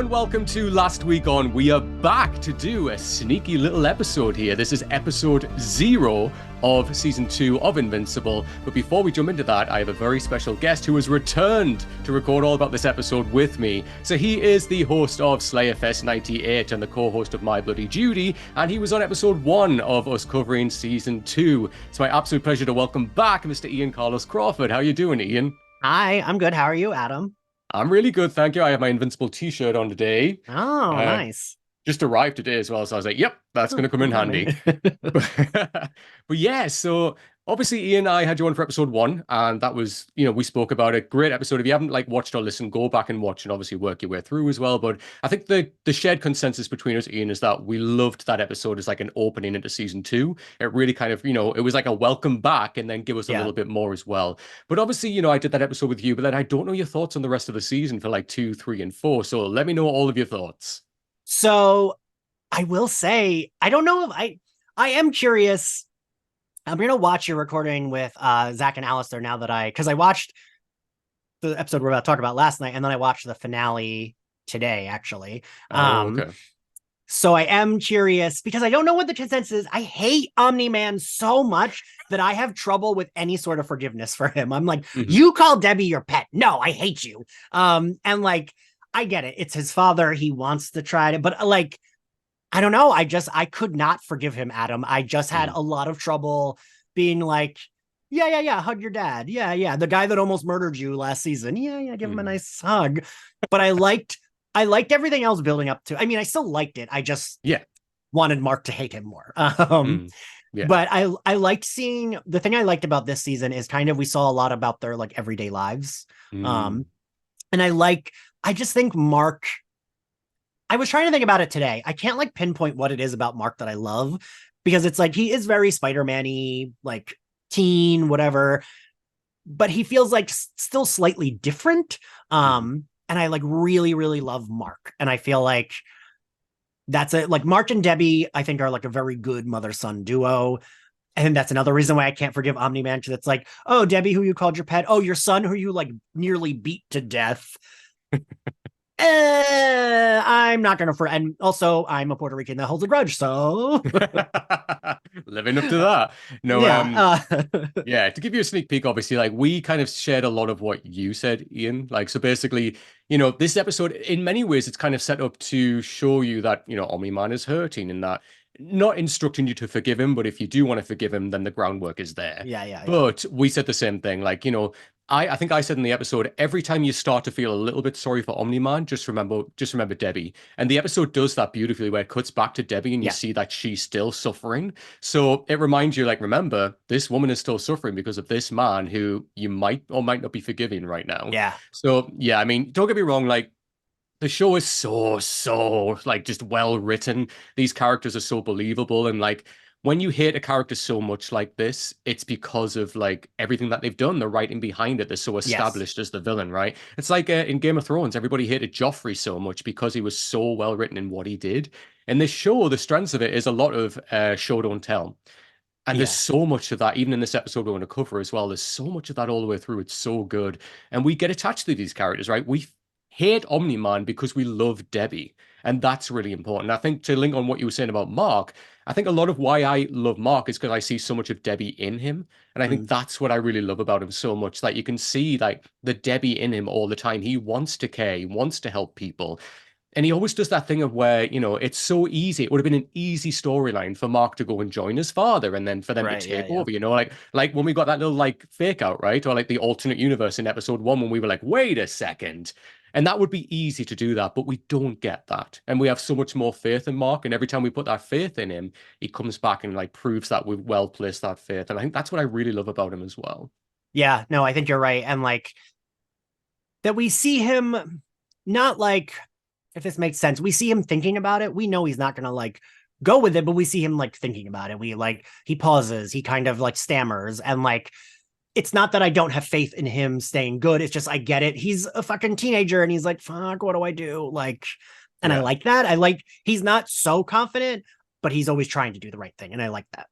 and welcome to Last Week On. We are back to do a sneaky little episode here. This is episode 0 of season 2 of Invincible. But before we jump into that, I have a very special guest who has returned to record all about this episode with me. So he is the host of Slayerfest 98 and the co-host of My Bloody Judy, and he was on episode 1 of us covering season 2. It's my absolute pleasure to welcome back Mr. Ian Carlos Crawford. How are you doing, Ian? Hi, I'm good. How are you, Adam? I'm really good, thank you. I have my Invincible t-shirt on today. Oh, nice. Just arrived today as well, so I was like, yep, that's going to come in handy. But yeah, so obviously Ian and I had you on for episode 1, and that was, we spoke about it. Great episode. If you haven't watched or listened, go back and watch and obviously work your way through as well. But I think the shared consensus between us, Ian, is that we loved that episode as like an opening into season 2. It really kind of, it was like a welcome back and then give us a little bit more as well. But obviously, I did that episode with you, but then I don't know your thoughts on the rest of the season for like 2, 3, and 4. So let me know all of your thoughts. So I will say, I don't know if I am curious. I'm going to watch your recording with Zach and Alistair now that because I watched the episode we're about to talk about last night, and then I watched the finale today, actually. Okay. So I am curious because I don't know what the consensus is. I hate Omni-Man so much that I have trouble with any sort of forgiveness for him. I'm like, You call Debbie your pet. No, I hate you. And I get it. It's his father. He wants to try to, but I don't know. I could not forgive him, Adam. I just had a lot of trouble being like, yeah, hug your dad. Yeah. The guy that almost murdered you last season. Yeah, give him a nice hug. But I liked everything else building up to. I mean, I still liked it. I just wanted Mark to hate him more. But I liked seeing, the thing I liked about this season is kind of, we saw a lot about their everyday lives. And I just think Mark, I was trying to think about it today. I can't pinpoint what it is about Mark that I love, because it's he is very Spider-Man-y, teen, whatever, but he feels still slightly different. And I really, really love Mark. And I feel that's it. Mark and Debbie, I think, are a very good mother-son duo. And that's another reason why I can't forgive Omni-Man, because it's oh, Debbie, who you called your pet. Oh, your son, who you nearly beat to death. I'm not gonna and also I'm a Puerto Rican that holds a grudge, so living up to that. To give you a sneak peek, obviously, we kind of shared a lot of what you said, Ian. So basically, this episode in many ways it's kind of set up to show you that Omni-Man is hurting, and that not instructing you to forgive him, but if you do want to forgive him, then the groundwork is there. But we said the same thing, I think I said in the episode, every time you start to feel a little bit sorry for Omni-Man, just remember Debbie. And the episode does that beautifully, where it cuts back to Debbie and you see that she's still suffering. So it reminds you, remember, this woman is still suffering because of this man who you might or might not be forgiving right now. Yeah. So yeah, I mean, don't get me wrong, the show is so just well written. These characters are so believable, and when you hate a character so much like this, it's because of everything that they've done, the writing behind it. They're so established as the villain, right? It's in Game of Thrones, everybody hated Joffrey so much because he was so well written in what he did. In this show, the strengths of it is a lot of show don't tell. And there's so much of that, even in this episode we're going to cover as well. There's so much of that all the way through. It's so good. And we get attached to these characters, right? We hate Omni-Man because we love Debbie. And that's really important. I think to link on what you were saying about Mark, I think a lot of why I love Mark is because I see so much of Debbie in him. And I think that's what I really love about him so much. You can see the Debbie in him all the time. He wants to care. He wants to help people. And he always does that thing of where, it's so easy. It would have been an easy storyline for Mark to go and join his father and then for them to take over, like when we got that little fake out, right? Or the alternate universe in episode 1 when we were wait a second. And that would be easy to do that, but we don't get that. And we have so much more faith in Mark. And every time we put that faith in him, he comes back and proves that we've well placed that faith. And I think that's what I really love about him as well. Yeah, no, I think you're right. And that we see him not if this makes sense, we see him thinking about it. We know he's not going to go with it, but we see him thinking about it. We he pauses, he kind of stammers, and it's not that I don't have faith in him staying good. It's just, I get it. He's a fucking teenager and he's fuck, what do I do? And I like that. He's not so confident, but he's always trying to do the right thing. And I like that.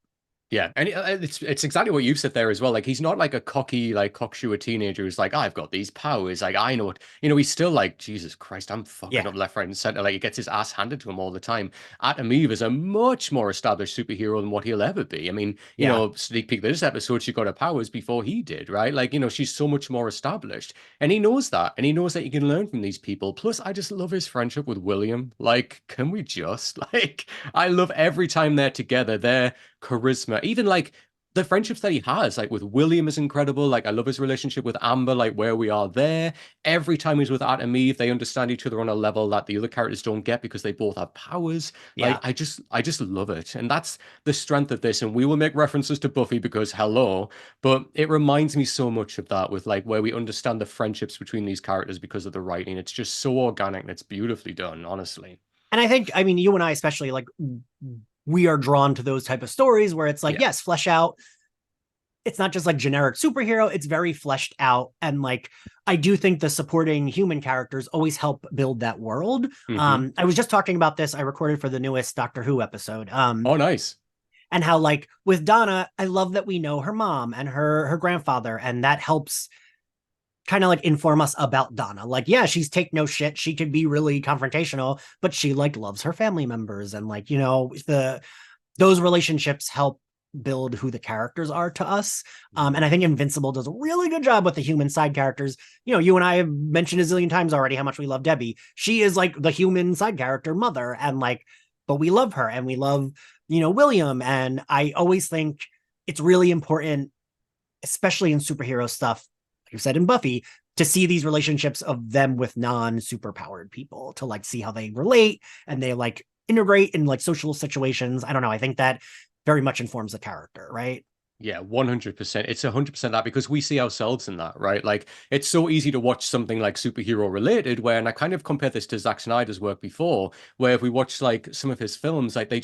Yeah, and it's exactly what you've said there as well. Like he's not like a cocky, like cocksure teenager who's like, I've got these powers, like I know what he's still like, Jesus Christ, I'm fucking Yeah, up left, right, and center. Like he gets his ass handed to him all the time. Atom Eve is a much more established superhero than what he'll ever be. I mean, yeah. sneak peek this episode, she got her powers before he did, right? Like, she's so much more established. And he knows that. And he knows that he can learn from these people. Plus, I just love his friendship with William. Like, can we just like I love every time they're together, their charisma, even like the friendships that he has, like with William, is incredible. Like I love his relationship with Amber, like where we are there. Every time he's with Atom Eve, they understand each other on a level that the other characters don't get because they both have powers. Like Yeah. I just love it. And that's the strength of this. And we will make references to Buffy because hello, but it reminds me so much of that with like where we understand the friendships between these characters because of the writing. It's just so organic and it's beautifully done, honestly. And I think, I mean, you and I especially, like, we are drawn to those type of stories where it's like, Yeah. yes, flesh out. It's not just like generic superhero, it's very fleshed out. And like, I do think the supporting human characters always help build that world. Hmm. I was just talking about this. I recorded for the newest Doctor Who episode. Oh, nice. And how, like, with Donna, I love that we know her mom and her grandfather, and that helps kind of like inform us about Donna. Like, yeah, she's take no shit. She could be really confrontational, but she like loves her family members, and like, those relationships help build who the characters are to us. And I think Invincible does a really good job with the human side characters. You and I have mentioned a zillion times already how much we love Debbie. She is like the human side character mother, and like, but we love her and we love, William. And I always think it's really important, especially in superhero stuff, like you said in Buffy, to see these relationships of them with non-superpowered people, to like see how they relate and they like integrate in like social situations. I don't know. I think that very much informs the character, right? Yeah, 100%. It's 100% that because we see ourselves in that, right? Like, it's so easy to watch something like superhero related, where, and I kind of compare this to Zack Snyder's work before, where if we watch like some of his films, like they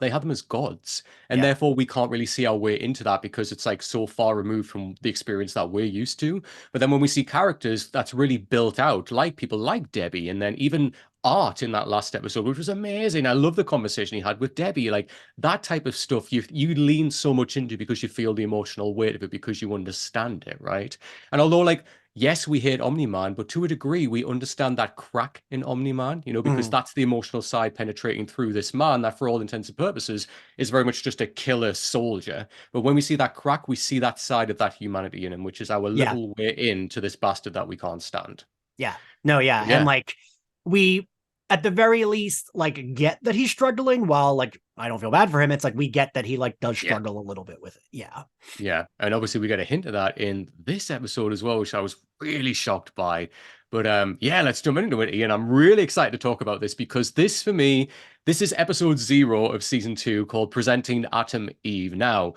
have them as gods. And Yeah. therefore we can't really see our way into that because it's like so far removed from the experience that we're used to. But then when we see characters that's really built out, like people like Debbie, and then even Art in that last episode, which was amazing. I love the conversation he had with Debbie. Like, that type of stuff you lean so much into because you feel the emotional weight of it because you understand it, right? And although like yes, we hate Omni-Man, but to a degree we understand that crack in Omni-Man, because Mhm. that's the emotional side penetrating through this man that for all intents and purposes is very much just a killer soldier. But when we see that crack, we see that side of that humanity in him, which is our Yeah. little way into this bastard that we can't stand. Yeah. No, yeah. But And yeah. like, we, at the very least, like, get that he's struggling, while like, I don't feel bad for him. It's like we get that he like does Yeah. struggle a little bit with it. Yeah. Yeah, and obviously we get a hint of that in this episode as well, which I was really shocked by. But yeah, let's jump into it, Ian. I'm really excited to talk about this because this, for me, this is episode 0 of season 2 called Presenting Atom Eve. Now,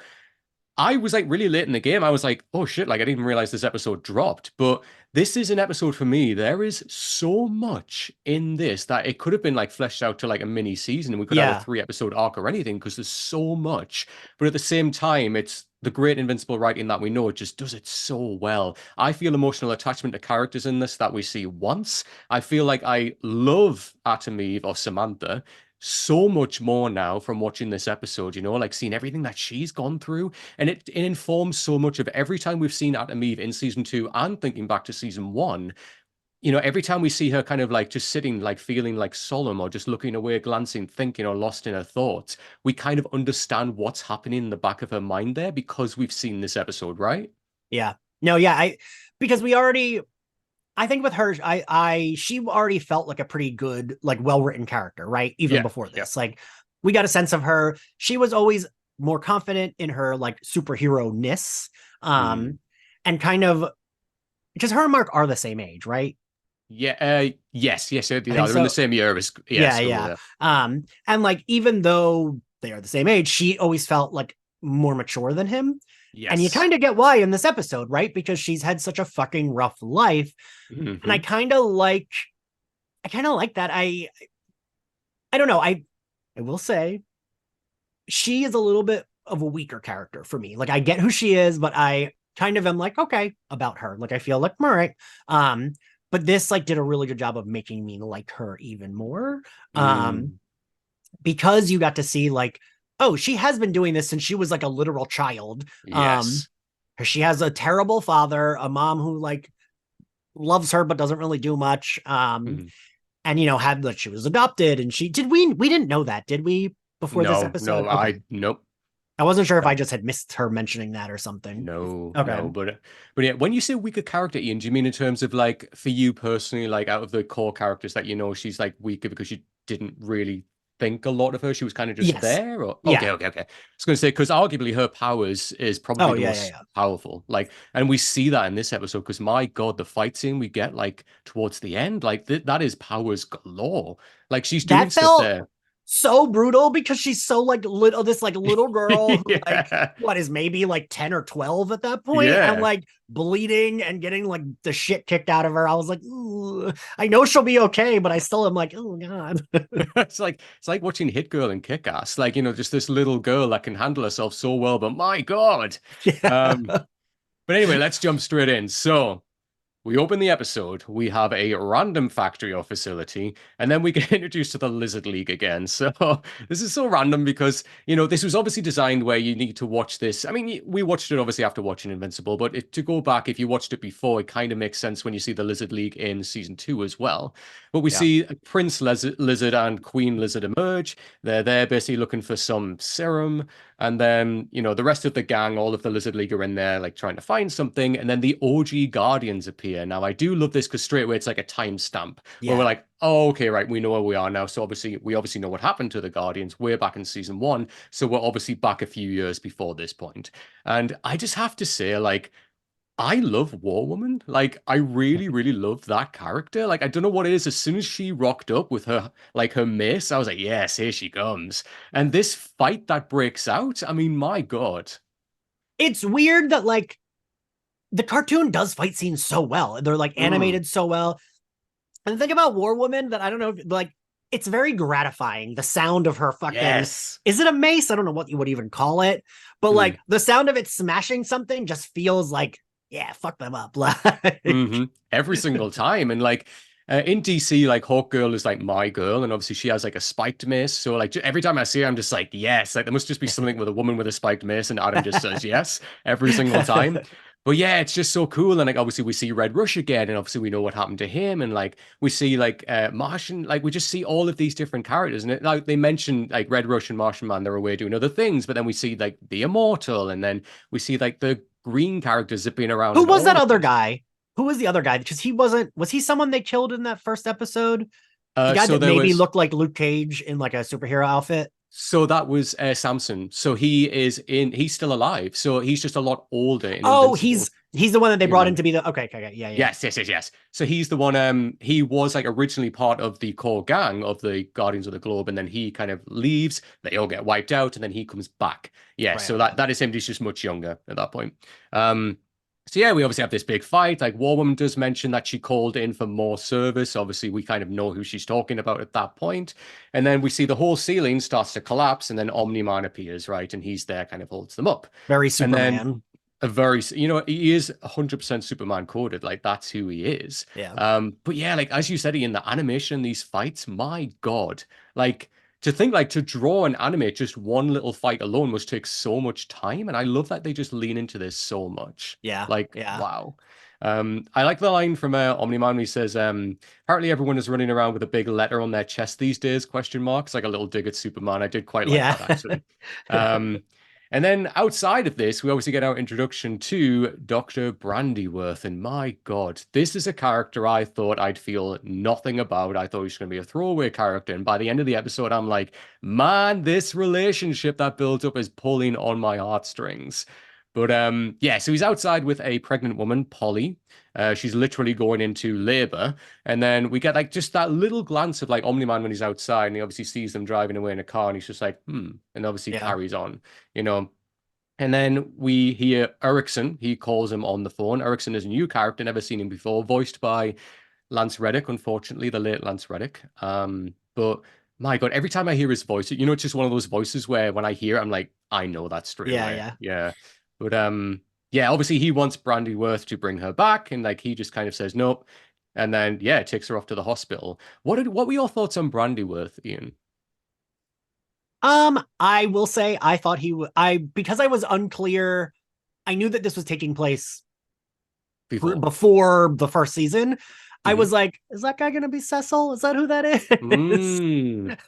I was like really late in the game. I was like, oh shit, like I didn't even realize this episode dropped. But this is an episode for me. There is so much in this that it could have been like fleshed out to like a mini season and we could have a Yeah. 3 episode arc or anything because there's so much. But at the same time, it's the great Invincible writing that we know. It just does it so well. I feel emotional attachment to characters in this that we see once. I feel like I love Atom Eve or Samantha so much more now from watching this episode, like seeing everything that she's gone through. And it informs so much of every time we've seen Atom Eve in season 2 and thinking back to season 1. Every time we see her kind of like just sitting, like feeling like solemn or just looking away, glancing, thinking, or lost in her thoughts, we kind of understand what's happening in the back of her mind there because we've seen this episode, right? Yeah. No, yeah. Because we already, I think with her, she already felt like a pretty good, like well written character, right? Even Yeah, before yeah. this, like we got a sense of her. She was always more confident in her like superhero ness, Mm. and kind of, because her and Mark are the same age, right? Yeah, yes, I they are. think They're in the so. same year as, yeah, Yeah, school, yeah. yeah. And like, even though they are the same age, she always felt like more mature than him. And you Yes. kind of get why in this episode, right? Because she's had such a fucking rough life. And Hmm. I kind of like that. I don't know. I will say she is a little bit of a weaker character for me. Like, I get who she is, but I kind of am like, okay, about her. Like, I feel like, all right. But this like did a really good job of making me like her even more. Um, Mm. because you got to see like Oh, she has been doing this since she was like a literal child. Yes. She has a terrible father, a mom who like loves her but doesn't really do much. Mhm. And had that she was adopted, and we didn't know that, did we, before this No, episode? no, Okay. nope. I wasn't sure if I just had missed her mentioning that or something. No, Okay. no, but yeah, when you say weaker character, Ian, do you mean in terms of like for you personally, like out of the core characters that she's like weaker because you didn't really think a lot of her, she was kind of just Yes. there, or Yeah. okay. I was gonna say because arguably her powers is probably Oh, the yeah, yeah, most yeah. powerful, like, and we see that in this episode because my God, the fight scene we get like towards the end, like that is powers galore, like she's doing That stuff felt there. so brutal because she's so like little, this like little girl who like Yeah, what is maybe like 10 or 12 at that point, and yeah. like bleeding and getting like the shit kicked out of her. I was like, I know she'll be okay, but I still am like, oh God. It's like watching Hit Girl and Kick Ass. Like, just this little girl that can handle herself so well, but my God. Um, Yeah. but anyway, let's jump straight in. So we open the episode, we have a random factory or facility, and then we get introduced to the Lizard League again. So this is so random because, this was obviously designed where you need to watch this. I mean, we watched it obviously after watching Invincible, but to go back, if you watched it before, it kind of makes sense when you see the Lizard League in season 2 as well. But we Yeah. see Prince Lizard and Queen Lizard emerge. They're there basically looking for some serum. And then, the rest of the gang, all of the Lizard League are in there, like trying to find something. And then the OG Guardians appear. Now, I do love this because straight away it's like a timestamp where we're Yeah. like, oh, okay, right, we know where we are now. So we obviously know what happened to the Guardians. We're back in season 1. So we're obviously back a few years before this point. And I just have to say, like, I love War Woman. Like, I really, really love that character. Like, I don't know what it is. As soon as she rocked up with her mace, I was like, yes, here she comes. And this fight that breaks out, I mean, my God. It's weird that like the cartoon does fight scenes so well. They're like Mm, animated so well. And the thing about War Woman that I don't know, like, it's very gratifying. The sound of her fucking, yes. is it a mace? I don't know what you would even call it, but Mm, like the sound of it smashing something just feels like, yeah, fuck them up. Like, every single time. And like, in DC, like Hawk Girl is like my girl, and obviously she has like a spiked mace. So like every time I see her, I'm just like, yes, like there must just be something with a woman with a spiked mace, and Adam just says yes every single time. But yeah, it's just so cool. And like obviously we see Red Rush again, and obviously we know what happened to him, and like we see like Martian, like we just see all of these different characters, and like they mention like Red Rush and Martian Man, they're away doing other things, but then we see like the Immortal, and then we see like the green characters zipping around who and was all that of other this. guy? Who was the other guy? Because was he someone they killed in that first episode? The guy So that there maybe was looked like Luke Cage in like a superhero outfit. So that was Samson. So he's still alive. So he's just a lot older in Oh, Invincible. he's the one that they You brought in remember? to be the okay, yeah, yeah. Yes. So he's the one, he was like originally part of the core gang of the Guardians of the Globe, and then he kind of leaves, they all get wiped out, and then he comes back. Yeah, Right, so okay. that is him, he's just much younger at that point. So yeah, we obviously have this big fight. Like War Woman does mention that she called in for more service. Obviously, we kind of know who she's talking about at that point. And then we see the whole ceiling starts to collapse, and then Omni-Man appears, right? And he's there, kind of holds them up. Very And then Superman. he is 100% Superman coded, like that's who he is. Yeah. But yeah, like as you said, Ian, the animation in these fights, my God, like to think like to draw and animate just one little fight alone must take so much time, and I love that they just lean into this so much. Yeah. Like, Yeah. wow. I like the line from Omni-Man when he says, apparently everyone is running around with a big letter on their chest these days, question marks, like a little dig at Superman. I did quite like Yeah. that actually. Um, and then outside of this, we obviously get our introduction to Dr. Brandyworth. And my God, this is a character I thought I'd feel nothing about. I thought he was going to be a throwaway character. And by the end of the episode, I'm like, man, this relationship that built up is pulling on my heartstrings. But yeah, so he's outside with a pregnant woman, Polly. She's literally going into labor. And then we get like just that little glance of like Omni-Man when he's outside, and he obviously sees them driving away in a car, and he's just like, and obviously Yeah. carries on, you know. And then we hear Erickson. He calls him on the phone. Erickson is a new character, never seen him before, voiced by Lance Reddick, unfortunately, the late Lance Reddick. But my God, every time I hear his voice, it's just one of those voices where when I hear it, I'm like, I know that straight Yeah. away. Yeah. Yeah. But yeah, obviously he wants Brandy Worth to bring her back, and like he just kind of says nope. And then yeah, takes her off to the hospital. What were your thoughts on Brandy Worth, Ian? I will say I thought because I was unclear. I knew that this was taking place Before. before the first season. I Hmm. was like, is that guy going to be Cecil? Is that who that is? Mm.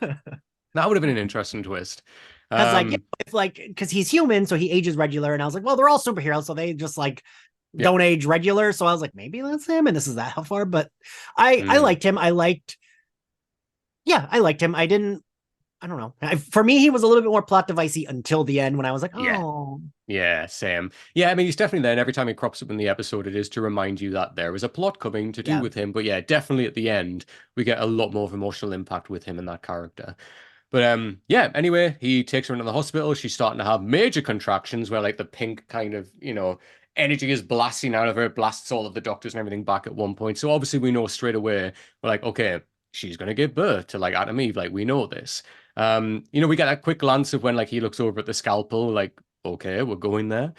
That would have been an interesting twist. Because like, Um, if like, because he's human, so he ages regular, and I was like, well, they're all superheroes, so they just like yeah. don't age regular. So I was like, maybe that's him, and this is that how far. But I Mm. liked him. I liked him. I don't know. For me, he was a little bit more plot devicey until the end when I was like, Yeah. oh, Yeah, same. Yeah, I mean, he's definitely there. And every time he crops up in the episode, it is to remind you that there is a plot coming to do yeah, with him. But yeah, definitely at the end, we get a lot more of emotional impact with him and that character. But yeah, anyway, he takes her into the hospital. She's starting to have major contractions where like the pink kind of, energy is blasting out of her. It blasts all of the doctors and everything back at one point. So obviously we know straight away, we're like, okay, she's gonna give birth to like Adam Eve. Like we know this. We get that quick glance of when like he looks over at the scalpel, like, okay, we're going there.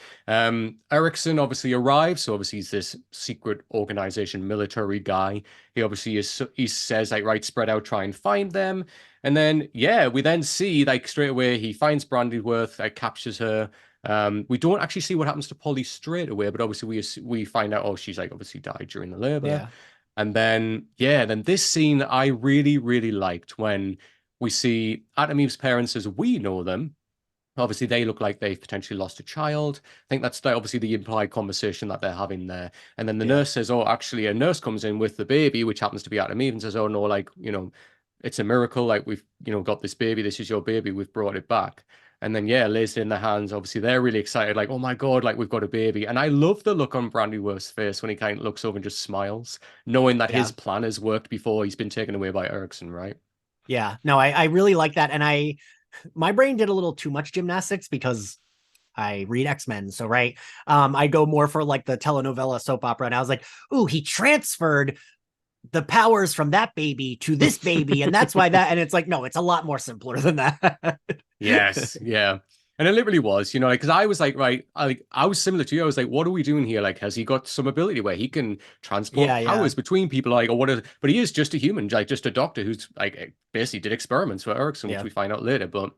Erickson obviously arrives, so obviously he's this secret organization military guy. He says like, right, spread out, try and find them. And then, yeah, we then see like straight away he finds Brandyworth, like captures her. We don't actually see what happens to Polly straight away, but obviously we find out, oh, she's like obviously died during the labor. yeah, And then, yeah, then this scene I really, really liked when we see Adam Eve's parents as we know them. Obviously, they look like they've potentially lost a child. I think that's obviously the implied conversation that they're having there. And then the yeah, nurse says, oh, actually, a nurse comes in with the baby, which happens to be Adam Eve, and says, oh, no, like, it's a miracle. Like, we've, got this baby. This is your baby. We've brought it back. And then, yeah, lays it in their hands. Obviously, they're really excited, like, oh my God, like, we've got a baby. And I love the look on Brandyworth's face when he kind of looks over and just smiles, knowing that yeah, his plan has worked before he's been taken away by Erickson, right? yeah. No, I really like that, and my brain did a little too much gymnastics because I read X-Men. So, right. I go more for like the telenovela soap opera. And I was like, ooh, he transferred the powers from that baby to this baby. And that's why that. And it's like, no, it's a lot more simpler than that. Yes, yeah. And it literally was, like, because I was like, right, I was similar to you. I was like, what are we doing here? Like, has he got some ability where he can transport Yeah. Yeah. powers between people? Like, or what is, but he is just a human, like, just a doctor who's like basically did experiments for Erickson, which Yeah. we find out later. But,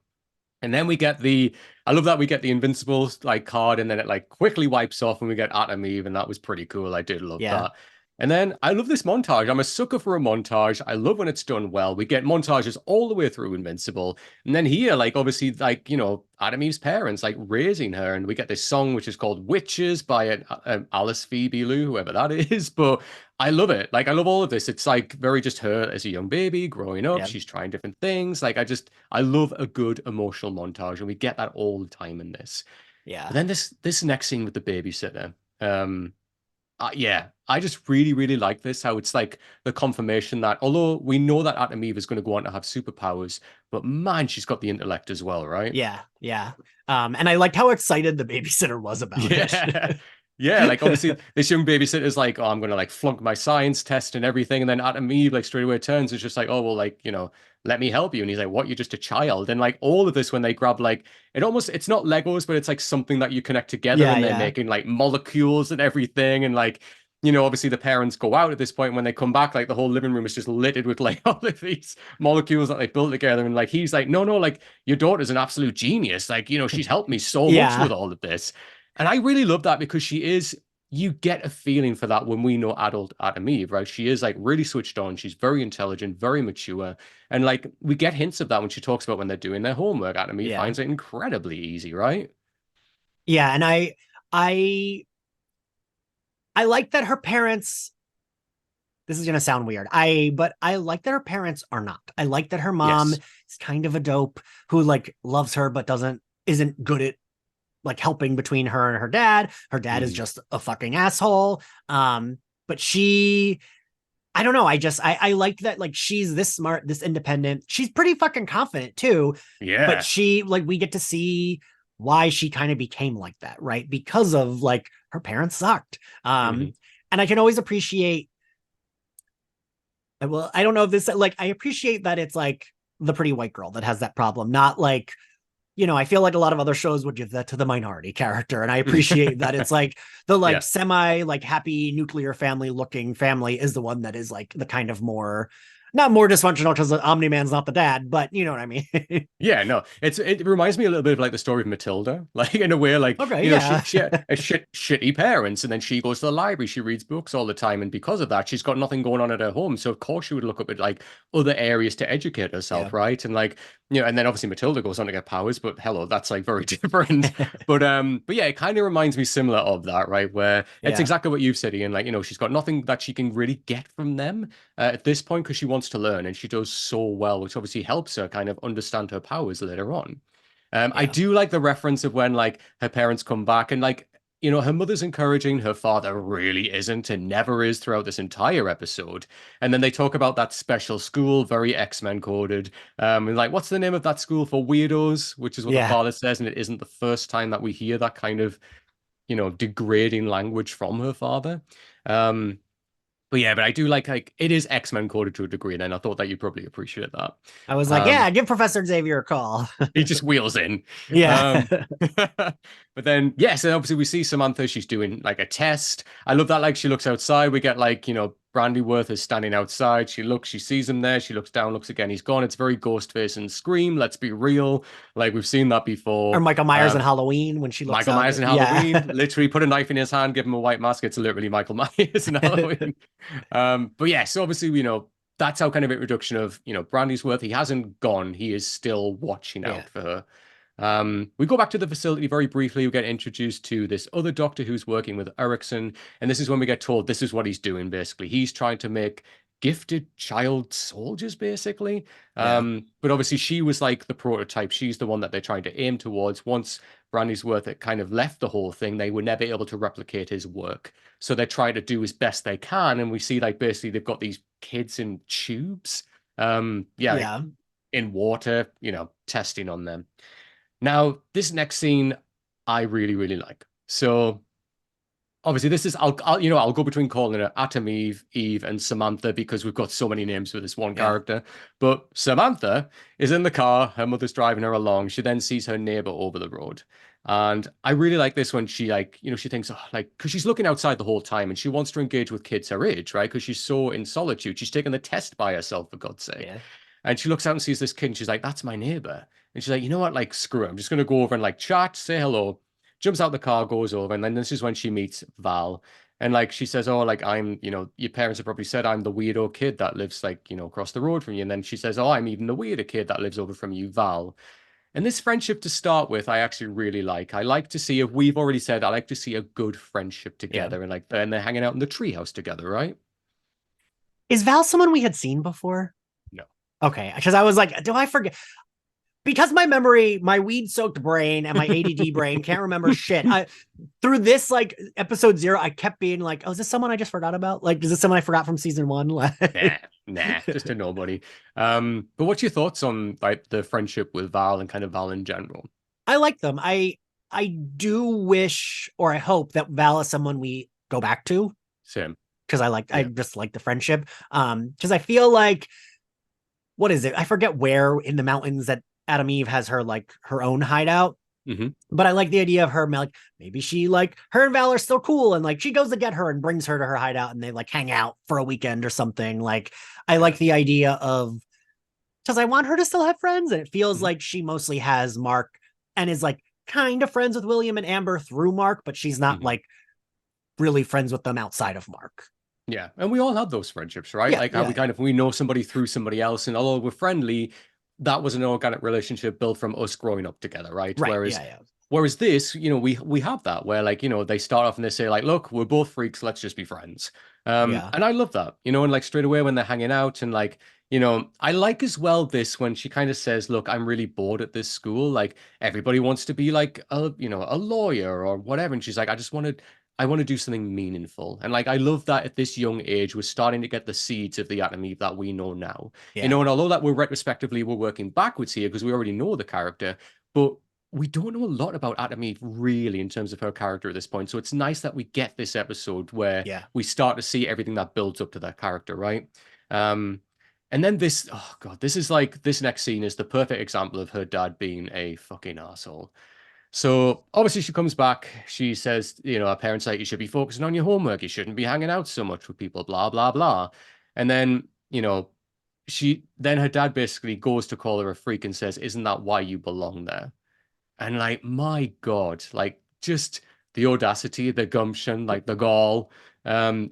and then I love that we get the Invincible like card and then it like quickly wipes off and we get Atom Eve. And that was pretty cool. I did love Yeah. that. And then I love this montage. I'm a sucker for a montage. I love when it's done well. We get montages all the way through Invincible. And then here, like, obviously, like, Adam Eve's parents, like, raising her. And we get this song, which is called Witches by Alice Phoebe Lou, whoever that is. But I love it. Like, I love all of this. It's like very just her as a young baby growing up. Yeah. She's trying different things. Like, I love a good emotional montage. And we get that all the time in this. Yeah. But then this next scene with the babysitter. Yeah, I just really, really like this. How it's like the confirmation that although we know that Atom Eve is going to go on to have superpowers, but man, she's got the intellect as well, right? Yeah. Yeah. And I liked how excited the babysitter was about Yeah. it. Yeah, like obviously this young babysitter's like, oh, I'm gonna like flunk my science test and everything. And then Adam Eve like straight away turns, it's just like, oh well, like, let me help you. And he's like, what? You're just a child. And like all of this when they grab like it's not Legos, but it's like something that you connect together Yeah. and they're Yeah. making like molecules and everything. And like, obviously the parents go out at this point. When they come back, like the whole living room is just littered with like all of these molecules that they built together. And like he's like, no, like your daughter's an absolute genius. Like, she's helped me so much with Yeah. all of this. And I really love that because you get a feeling for that when we know adult Adam Eve, right? She is like really switched on. She's very intelligent, very mature. And like we get hints of that when she talks about when they're doing their homework. Adam Eve Yeah. finds it incredibly easy, right? Yeah. And I, I like that her parents, this is going to sound weird. But I like that her parents are not. I like that her mom Yes. is kind of a dope who like loves her, but isn't good at like helping between her and her dad. Her dad is Mm. just a fucking asshole. But I don't know. I like that. Like she's this smart, this independent. She's pretty fucking confident too. But Yeah. we get to see why she kind of became like that, right? Because of like her parents sucked. Hmm. And I can always appreciate. Well, I don't know if this like I appreciate that it's like the pretty white girl that has that problem, not like I feel like a lot of other shows would give that to the minority character. And I appreciate that it's like the like Yeah. semi like happy nuclear family looking family is the one that is like the kind of more Not more dysfunctional because the Omni-Man's not the dad, but you know what I mean. Yeah, no, it reminds me a little bit of like the story of Matilda, like in a way, like Okay, you know, she yeah. she had a shitty parents, and then she goes to the library, she reads books all the time, and because of that, she's got nothing going on at her home. So of course she would look up at like other areas to educate Yeah. herself, right? And like and then obviously Matilda goes on to get powers, but hello, that's like very different. But yeah, it kind of reminds me similar of that, right? Where it's Yeah. exactly what you've said, Ian. Like she's got nothing that she can really get from them at this point because she wants to learn and she does so well, which obviously helps her kind of understand her powers later on. I Yeah. do like the reference of when like her parents come back and like her mother's encouraging, her father really isn't and never is throughout this entire episode. And then they talk about that special school, very X-Men coded. And like, what's the name of that school for weirdos? Which is what the Yeah. father says, and it isn't the first time that we hear that kind of, degrading language from her father. Um, but yeah, but I do like it is X-Men coded to a degree, and I thought that you'd probably appreciate that. I was like, Um, yeah, give Professor Xavier a call. he just wheels in. Yeah. Um, but then yes, and obviously we see Samantha, she's doing like a test. I love that, like she looks outside. We get like, Brandyworth is standing outside. She looks, she sees him there, she looks down, looks again, he's gone. It's very Ghostface and Scream, let's be real. Like we've seen that Or before. Michael Myers in Halloween when she looks Michael out. Myers in Yeah. Halloween, literally put a knife in his hand, give him a white mask. It's literally Michael Myers in Halloween. But yeah, so obviously, that's how kind of introduction of, Brandy's worth. He hasn't gone. He is still watching Yeah. out for her. We go back to the facility very briefly. We get introduced to this other doctor who's working with Erickson. And this is when we get told this is what he's doing, basically. He's trying to make gifted child soldiers, basically. Yeah. But obviously, she was like the prototype. She's the one that they're trying to aim towards. Once Brandy's worth it kind of left the whole thing, they were never able to replicate his work. So they're trying to do as best they can. And we see like basically they've got these kids in tubes. Yeah, like, Yeah. in water, testing on them. Now, this next scene I really, really like. So obviously this is I'll go between calling it Atom Eve, and Samantha because we've got so many names for this one Yeah. character. But Samantha is in the car, her mother's driving her along. She then sees her neighbor over the road. And I really like this when she like, she thinks, oh, like, because she's looking outside the whole time and she wants to engage with kids her age, right? Because she's so in solitude. She's taking the test by herself, for God's sake. Yeah. And she looks out and sees this kid and she's like, that's my neighbor. And she's like, you know what? Like, screw it. I'm just going to go over and like chat, say hello, jumps out the car, goes over. And then this is when she meets Val. And like, she says, oh, like, I'm, your parents have probably said I'm the weirdo kid that lives like, across the road from you. And then she says, oh, I'm even the weirder kid that lives over from you, Val. And this friendship to start with, I actually really like. I like to see, if we've already said, I like to see a good friendship Yeah. together. And like, and they're hanging out in the treehouse together, right? Is Val someone we had seen before? No. Okay. Because I was like, do I forget? Because my memory, my weed soaked brain and my ADD brain can't remember shit. Through this like episode 0, I kept being like, oh, is this someone I just forgot about? Like, is this someone I forgot from season 1? Nah, just a nobody. But what's your thoughts on like the friendship with Val and kind of Val in general? I like them. I do wish or I hope that Val is someone we go back to. Same. Because I Yeah. just like the friendship. Because I feel like, what is it? I forget where in the mountains that Adam Eve has her like her own hideout. Mm-hmm. But I like the idea of her like maybe she like her and Val are still cool and like she goes to get her and brings her to her hideout and they like hang out for a weekend or something. Like I like the idea of because I want her to still have friends and it feels like she mostly has Mark and is like kind of friends with William and Amber through Mark, but she's not like really friends with them outside of Mark. Yeah, and we all have those friendships, right? Yeah, Like how yeah, we kind of we know somebody through somebody else, and although we're friendly, that was an organic relationship built from us growing up together, right? right. Whereas Yeah, yeah. whereas this, we have that where like, they start off and they say like, look, we're both freaks, let's just be friends. Yeah. And I love that, and like straight away when they're hanging out and like, I like as well this when she kind of says, look, I'm really bored at this school. Like everybody wants to be like a lawyer or whatever. And she's like, I want to do something meaningful. And like I love that at this young age, we're starting to get the seeds of the Atom Eve that we know now. Yeah. And although that we're working backwards here because we already know the character, but we don't know a lot about Atom Eve really in terms of her character at this point. So it's nice that we get this episode where Yeah. we start to see everything that builds up to that character, right? And then this, oh God, this is like, this next scene is the perfect example of her dad being a fucking asshole. So obviously she comes back. She says, her parents like, you should be focusing on your homework. You shouldn't be hanging out so much with people, blah, blah, blah. And then, her dad basically goes to call her a freak and says, "Isn't that why you belong there?" And like, my God, like just the audacity, the gumption, like the gall.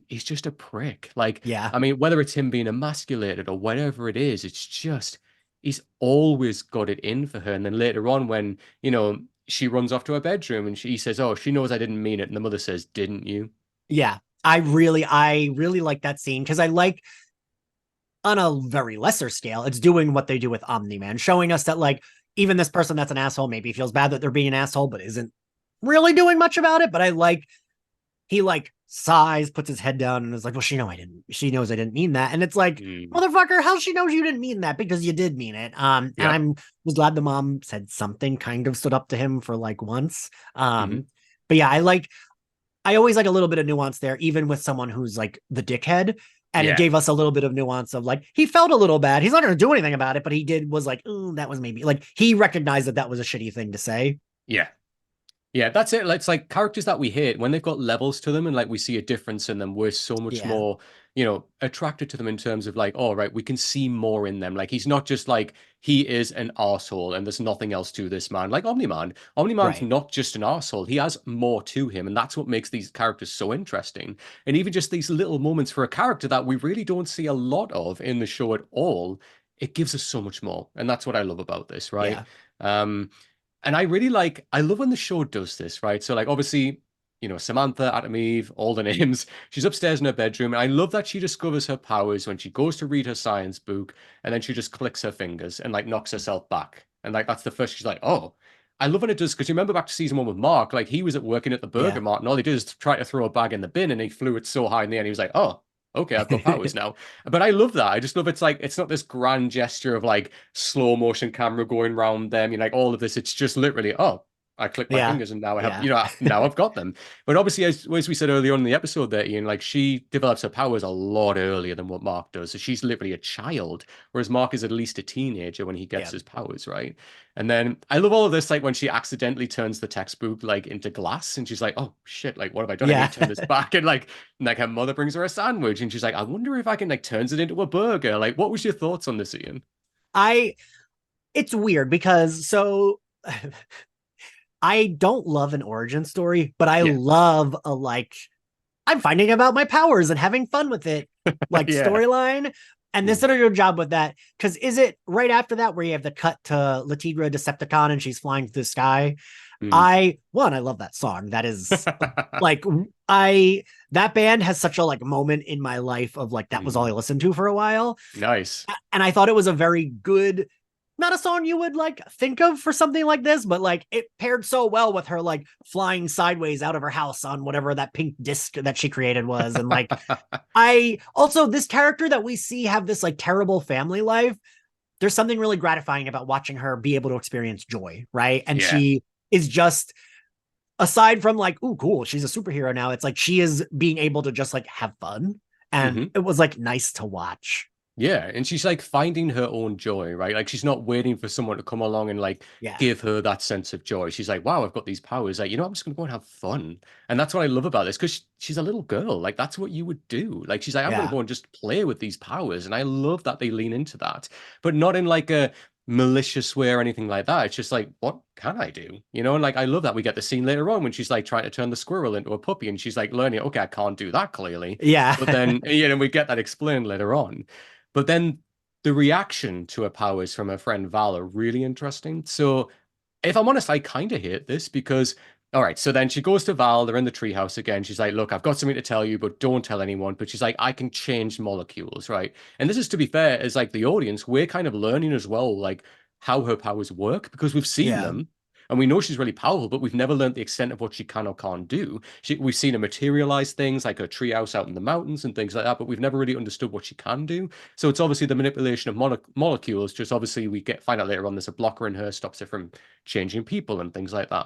He's just a prick. Like, Yeah. I mean, whether it's him being emasculated or whatever it is, it's just he's always got it in for her. And then later on, when she runs off to her bedroom and he says, "Oh, she knows I didn't mean it," and the mother says, "Didn't you?" Yeah. I really like that scene because I like on a very lesser scale, it's doing what they do with Omni-Man, showing us that like even this person that's an asshole maybe feels bad that they're being an asshole, but isn't really doing much about it. But I like he like sighs, puts his head down, and is like, "Well, she knows I didn't mean that." And it's like, Mm. motherfucker, how she knows you didn't mean that because you did mean it. And Yep. I'm was glad the mom said something, kind of stood up to him for like once. Hmm. But yeah, I always like a little bit of nuance there, even with someone who's like the dickhead. And it Yeah. gave us a little bit of nuance of like, he felt a little bad. He's not going to do anything about it, but he did was like, "Ooh, that was maybe like he recognized that that was a shitty thing to say." Yeah. Yeah, that's it. It's like characters that we hate when they've got levels to them and like we see a difference in them, we're so much Yeah. more, attracted to them in terms of like, all right, we can see more in them. Like he's not just like he is an arsehole and there's nothing else to this man. Like Omni-Man. Omni-Man's Right. not just an arsehole. He has more to him, and that's what makes these characters so interesting. And even just these little moments for a character that we really don't see a lot of in the show at all, it gives us so much more. And that's what I love about this, right? Yeah. Um, and I love when the show does this, right? So, like, obviously, Samantha, Adam Eve, all the names, she's upstairs in her bedroom. And I love that she discovers her powers when she goes to read her science book and then she just clicks her fingers and, like, knocks herself back. And, like, that's the first, she's like, oh. I love when it does, because you remember back to season one with Mark, like, he was at working at the Burger Yeah. Mart and all he did is try to throw a bag in the bin and he flew it so high in the end. He was like, oh, okay, I've got powers now. But I love that. I just love it's like it's not this grand gesture of like slow motion camera going around them, like all of this. It's just literally, oh, I click my Yeah. fingers and now I have, Yeah. now I've got them. But obviously, as we said earlier on in the episode there, Ian, like she develops her powers a lot earlier than what Mark does. So she's literally a child, whereas Mark is at least a teenager when he gets Yeah. his powers, right? And then I love all of this, like when she accidentally turns the textbook like into glass and she's like, oh shit, like what have I done? I Yeah. need to turn this back. And like her mother brings her a sandwich and she's like, I wonder if I can like turns it into a burger. Like, what was your thoughts on this, Ian? I it's weird because so I don't love an origin story, but I Yeah. love a like I'm finding about my powers and having fun with it, like Yeah. storyline. And this Mm. did a good job with that. Because is it right after that where you have the cut to Latigra Decepticon and she's flying through the sky? Mm. I love that song. That is like I that band has such a like moment in my life of like that was all I Mm. listened to for a while. Nice. And I thought it was a very good, not a song you would like think of for something like this, but like it paired so well with her like flying sideways out of her house on whatever that pink disc that she created was. And like I also this character that we see have this like terrible family life. There's something really gratifying about watching her be able to experience joy, right? And Yeah. she is just aside from like, oh, cool, she's a superhero now. It's like she is being able to just like have fun. And Hmm. it was like nice to watch. Yeah, and she's like finding her own joy, right? Like she's not waiting for someone to come along and like Yeah. give her that sense of joy. She's like, wow, I've got these powers. Like, I'm just gonna go and have fun. And that's what I love about this, because she's a little girl. Like that's what you would do. Like she's like, I'm gonna Yeah. go and just play with these powers. And I love that they lean into that, but not in like a malicious way or anything like that. It's just like, what can I do? And like I love that we get the scene later on when she's like trying to turn the squirrel into a puppy and she's like learning, okay, I can't do that clearly. Yeah. But then, we get that explained later on. But then the reaction to her powers from her friend Val are really interesting. So, if I'm honest, I kind of hate this because, all right, so then she goes to Val, they're in the treehouse again. She's like, look, I've got something to tell you, but don't tell anyone. But she's like, I can change molecules, right? And this is, to be fair, as like the audience, we're kind of learning as well, like how her powers work because we've seen Yeah. them. And we know she's really powerful, but we've never learned the extent of what she can or can't do. We've seen her materialize things like her treehouse out in the mountains and things like that, but we've never really understood what she can do. So it's obviously the manipulation of molecules. Just obviously we find out later on there's a blocker in her, stops her from changing people and things like that.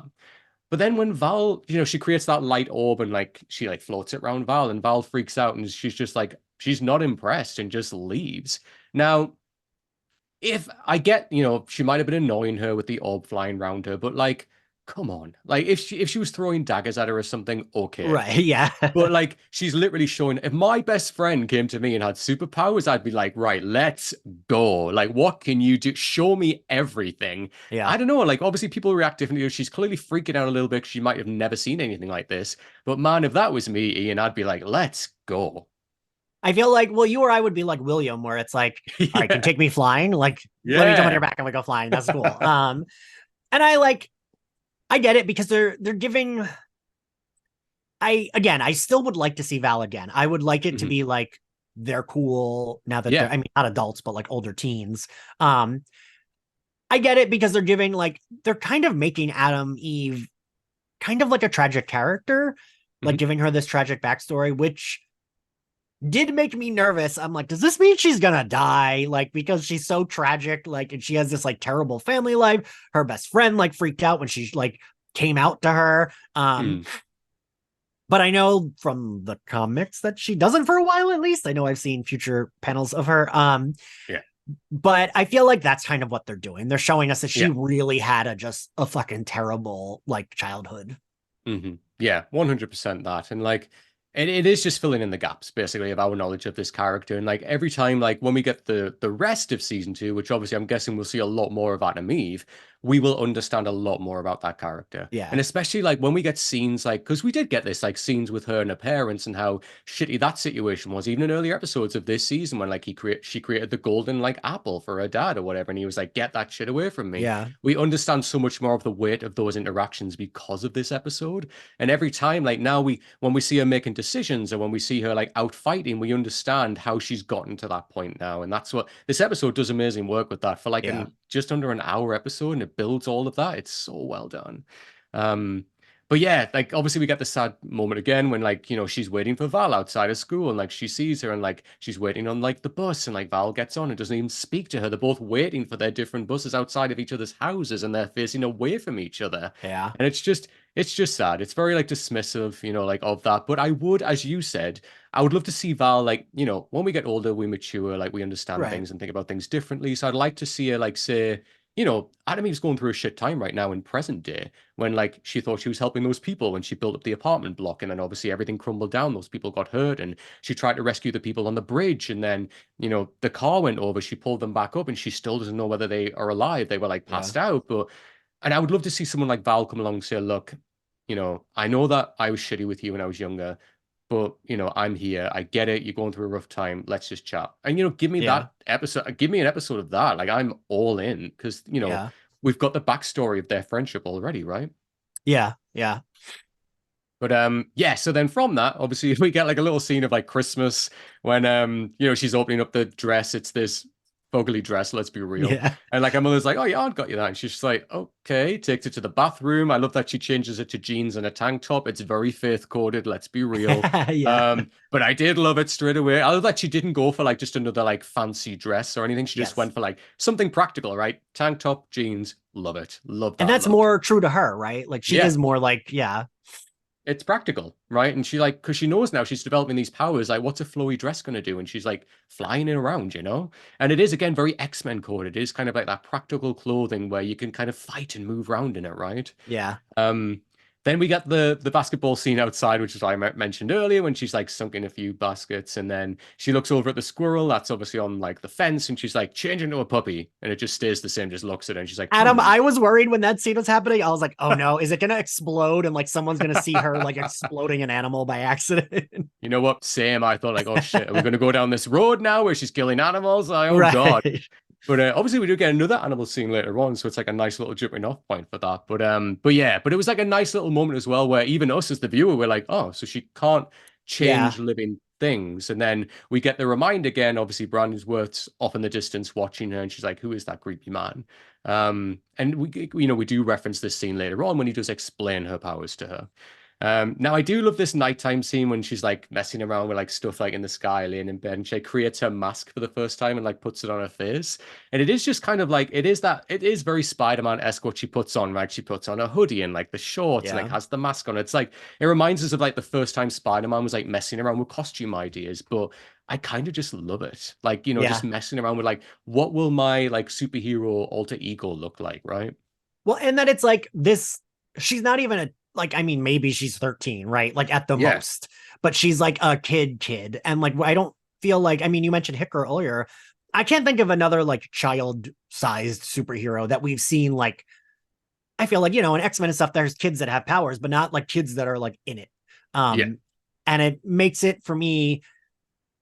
But then when Val, she creates that light orb and like she like floats it around Val and Val freaks out and she's just like she's not impressed and just leaves. Now, if I get, she might have been annoying her with the orb flying around her, but like come on. Like if she was throwing daggers at her or something, okay. Right. Yeah. But like she's literally showing if my best friend came to me and had superpowers, I'd be like, right, let's go. Like, what can you do? Show me everything. Yeah. I don't know. Like, obviously, people react differently. She's clearly freaking out a little bit. She might have never seen anything like this. But man, if that was me, Ian, I'd be like, let's go. I feel like, well, you or I would be like William, where it's like, all right, can you Yeah. take me flying? Like, let me jump on your Yeah. back and we go flying. That's cool. And I get it because they're giving. I still would like to see Val again. I would like it to Mhm. be like they're cool now that they're, Yeah. I mean, not adults, but like older teens. Um, I get it because they're giving like they're kind of making Adam Eve kind of like a tragic character, like Mhm. giving her this tragic backstory, which did make me nervous. I'm like, does this mean she's gonna die? Like, because she's so tragic, like, and she has this like terrible family life. Her best friend like freaked out when she like came out to her. Mm. But I know from the comics that she doesn't for a while at least. I know I've seen future panels of her. Yeah. But I feel like that's kind of what they're doing. They're showing us that she Yeah. really had just a fucking terrible like childhood. Yeah, 100% that. And like it is just filling in the gaps basically of our knowledge of this character. And like every time, like when we get the rest of season two, which obviously I'm guessing we'll see a lot more of Adam Eve, we will understand a lot more about that character. And Yeah. especially like when we get scenes like because we did get this like scenes with her and her parents and how shitty that situation was, even in earlier episodes of this season when like she created the golden like apple for her dad or whatever, and he was like, get that shit away from me. Yeah. We understand so much more of the weight of those interactions because of this episode. And every time, like now when we see her making decisions or when we see her like out fighting, we understand how she's gotten to that point now. And that's what this episode does amazing work with that for like Yeah. an just under an hour episode, and it builds all of that. It's so well done. Um, but yeah, like obviously we get the sad moment again when like, she's waiting for Val outside of school and like she sees her and like she's waiting on like the bus and like Val gets on and doesn't even speak to her. They're both waiting for their different buses outside of each other's houses and they're facing away from each other. Yeah. And it's just sad. It's very like dismissive, like of that. But I would, as you said, I would love to see Val like, when we get older, we mature, like we understand Right. things and think about things differently. So I'd like to see her like say, Adam Eve's going through a shit time right now in present day when like she thought she was helping those people when she built up the apartment block and then obviously everything crumbled down. Those people got hurt and she tried to rescue the people on the bridge and then, the car went over. She pulled them back up and she still doesn't know whether they are alive. They were like Yeah. passed out, but and I would love to see someone like Val come along and say, look, I know that I was shitty with you when I was younger, but I'm here. I get it. You're going through a rough time. Let's just chat. And give me Yeah. that episode. Give me an episode of that. Like I'm all in because Yeah. we've got the backstory of their friendship already, right? Yeah. Yeah. But yeah, so then from that, obviously we get like a little scene of like Christmas when she's opening up the dress. It's this fugly dress, let's be real. Yeah. And like her mother's like, oh yeah, I've got you that. And she's just like, okay, takes it to the bathroom. I love that she changes it to jeans and a tank top. It's very faith coded, let's be real. Yeah. But I did love it straight away. I love that she didn't go for like just another like fancy dress or anything. She just Yes. went for like something practical, right? Tank top, jeans, love it. Love And that that's look. more true to her, right? Like she Yeah. is more like, yeah. It's practical, right? And she like, because she knows now she's developing these powers, like, what's a flowy dress going to do? And she's like flying it around, And it is, again, very X-Men coded. It is kind of like that practical clothing where you can kind of fight and move around in it, right? Yeah. Um, then we get the basketball scene outside, which is what I mentioned earlier when she's like sunk in a few baskets, and then she looks over at the squirrel that's obviously on like the fence, and she's like, change into a puppy, and it just stays the same, just looks at her, and she's like, Adam, hmm. I was worried when that scene was happening. I was like, oh no, is it gonna explode and like someone's gonna see her like exploding an animal by accident? You know what? Same. I thought like, oh shit, are we going to go down this road now where she's killing animals? Like, oh god. Right. But obviously we do get another animal scene later on, so it's like a nice little jumping off point for that. But yeah, but it was like a nice little moment as well where even us as the viewer we're like, oh, so she can't Yeah. change living things. And then we get the reminder again, obviously Brandon's Worth's off in the distance watching her and she's like, who is that creepy man? And we do reference this scene later on when he does explain her powers to her. Now I do love this nighttime scene when she's like messing around with like stuff like in the sky, laying in bed, and she like, creates her mask for the first time and like puts it on her face. And it is just kind of like it is very Spider-Man-esque what she puts on, right? She puts on a hoodie and like the shorts and like Yeah. has the mask on. It's like it reminds us of like the first time Spider-Man was like messing around with costume ideas, but I kind of just love it. Like, just Yeah. messing around with like what will my like superhero alter ego look like, right? Well, and that it's like this. she's not even a like, I mean, maybe she's 13, right? Like at the Yeah. most, but she's like a kid. And like, I don't feel like, I mean, you mentioned Hickory earlier. I can't think of another like child sized superhero that we've seen. Like, I feel like, in X-Men and stuff, there's kids that have powers, but not like kids that are like in it. Yeah. Um, and it makes it for me,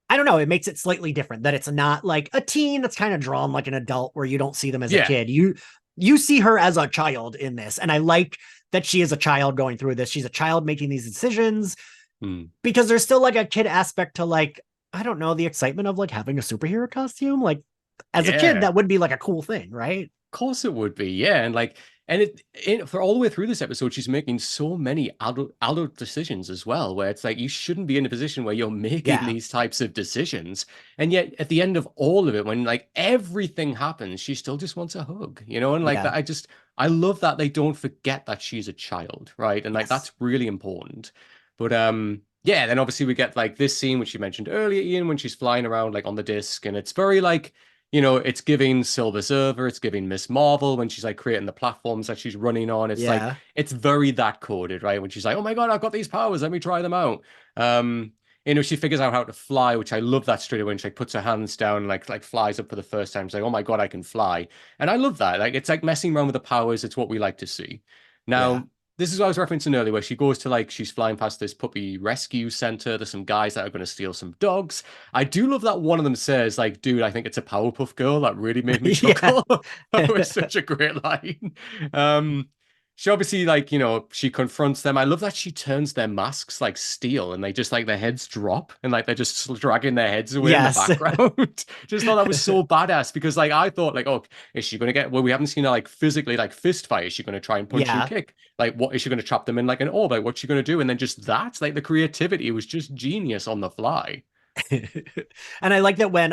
I don't know, it makes it slightly different that it's not like a teen that's kind of drawn like an adult where you don't see them as a Yeah. kid. You see her as a child in this. And I like that she is a child going through this. She's a child making these decisions Mm. because there's still like a kid aspect to like, I don't know, the excitement of like having a superhero costume. Like as a kid, Yeah. that would be like a cool thing, right? Course it would be, yeah, and like, and for all the way through this episode, she's making so many adult decisions as well, where it's like you shouldn't be in a position where you're making Yeah. these types of decisions, and yet at the end of all of it, when like everything happens, she still just wants a hug, and like Yeah. that, I love that they don't forget that she's a child, right, and like Yes. that's really important, but yeah, then obviously we get like this scene which you mentioned earlier, Ian, when she's flying around like on the disc, and it's very like it's giving Silver Surfer, it's giving Miss Marvel when she's like creating the platforms that she's running on. It's like Yeah. it's very that coded, right? When she's like, "Oh my God, I've got these powers, let me try them out." She figures out how to fly, which I love that straight away. When she like, puts her hands down, and, like flies up for the first time. She's like, "Oh my God, I can fly," and I love that. Like it's like messing around with the powers. It's what we like to see. Yeah. Now, this is what I was referencing earlier, where she goes to like she's flying past this puppy rescue center. There's some guys that are going to steal some dogs. I do love that one of them says, like, dude, I think it's a Powerpuff Girl. That really made me Yeah. chuckle. That was such a great line. She obviously, like, she confronts them. I love that she turns their masks like steel and they just like their heads drop and like they're just dragging their heads away in the Yes. background. Just thought that was so badass because like I thought, like, oh, is she gonna well, we haven't seen her like physically like fist fight. Is she gonna try and punch and Yeah. kick? Like, what is she gonna trap them in like an orb? Like, what's she gonna do? And then just that, like the creativity was just genius on the fly. And I like that when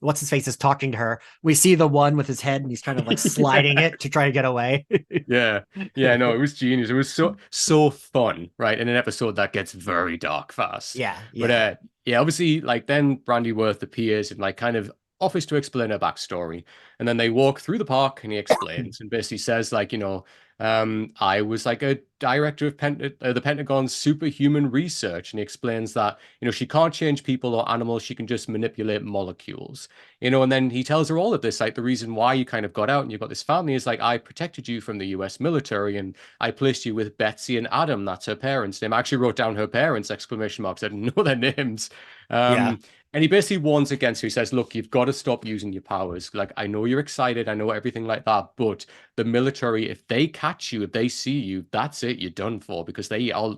what's his face is talking to her, we see the one with his head and he's trying to like sliding Yeah. it to try to get away. Yeah. Yeah, no, it was genius. It was so fun, right? In an episode that gets very dark fast. Yeah, But yeah. yeah, obviously like then Brandy Worth appears and like kind of offers to explain her backstory. And then they walk through the park and he explains and basically says like, I was like a director of the Pentagon's superhuman research, and he explains that she can't change people or animals, she can just manipulate molecules. And then he tells her all of this, like the reason why you kind of got out and you got this family is like I protected you from the US military and I placed you with Betsy and Adam, that's her parents' name. I actually wrote down her parents, exclamation marks. I didn't know their names. Yeah. And he basically warns against her. He says, look, you've got to stop using your powers. Like, I know you're excited. I know everything like that. But the military, if they catch you, if they see you, that's it. You're done for because they are,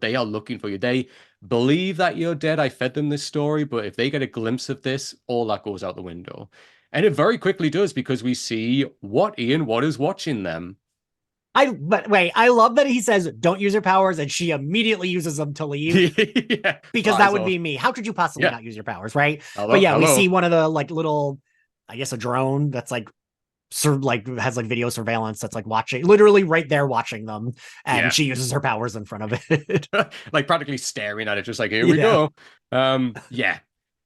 they are looking for you. They believe that you're dead. I fed them this story. But if they get a glimpse of this, all that goes out the window. And it very quickly does because we see Ian, what is watching them. But wait, I love that he says don't use your powers and she immediately uses them to leave Yeah, because that flies would off. be me. How could you possibly Yeah. not use your powers, right? But Hello, yeah, we see hello. one of the like little, I guess a drone that's like like has like video surveillance that's like watching literally right there watching them and Yeah. she uses her powers in front of it. Like practically staring at it, just like, here we Yeah. go. Yeah.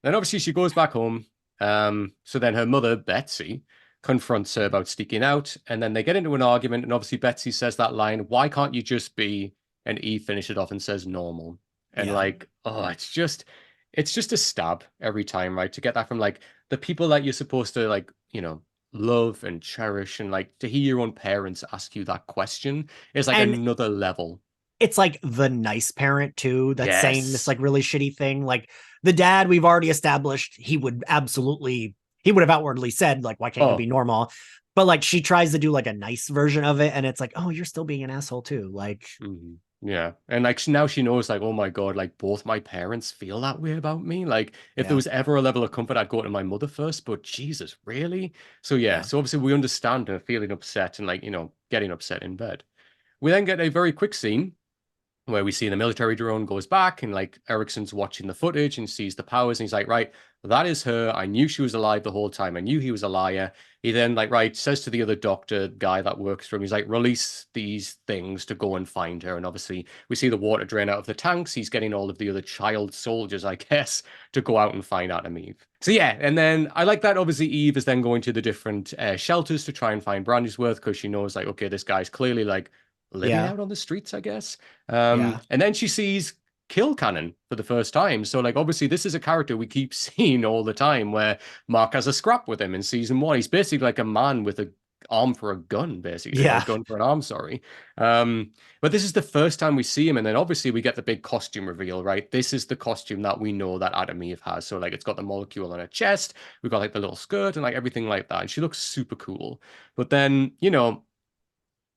Then obviously she goes back home. So then her mother, Betsy, confronts her about sneaking out, and then they get into an argument, and obviously Betsy says that line, why can't you just be, and Eve finishes it off and says normal. And Yeah. like, oh, it's just a stab every time, right? To get that from like the people that you're supposed to like, love and cherish, and like to hear your own parents ask you that question is like And another level. it's like the nice parent too that's saying this Yes. like really shitty thing. Like the dad, we've already established he would have outwardly said like, why can't you be Oh, normal? But like she tries to do like a nice version of it, and it's like, oh, you're still being an asshole too. Like, yeah. And like now she knows, like, oh my God, like both my parents feel that way about me. Like, if there yeah, was ever a level of comfort, I'd go to my mother first, but Jesus, really? So, yeah. yeah, So, obviously, we understand her feeling upset and, like, getting upset in bed. We then get a very quick scene where we see the military drone goes back and like Ericsson's watching the footage and sees the powers and he's like, right, that is her. I knew she was alive the whole time. I knew he was a liar. He then like, right, says to the other doctor guy that works for him, he's like, release these things to go and find her. And obviously we see the water drain out of the tanks. He's getting all of the other child soldiers, I guess, to go out and find Adam Eve. So yeah, and then I like that obviously Eve is then going to the different shelters to try and find Brandy's Worth because she knows like, okay, this guy's clearly like living Yeah. out on the streets, I guess. Yeah. And then she sees Kill Cannon for the first time. So, like, obviously, this is a character we keep seeing all the time where Mark has a scrap with him in season one. He's basically like a man with a arm for a gun, basically, or a Yeah. gun for an arm, sorry. But this is the first time we see him, and then obviously we get the big costume reveal, right? This is the costume that we know that Adam Eve has. So like it's got the molecule on her chest, we've got like the little skirt and like everything like that. And she looks super cool. But then,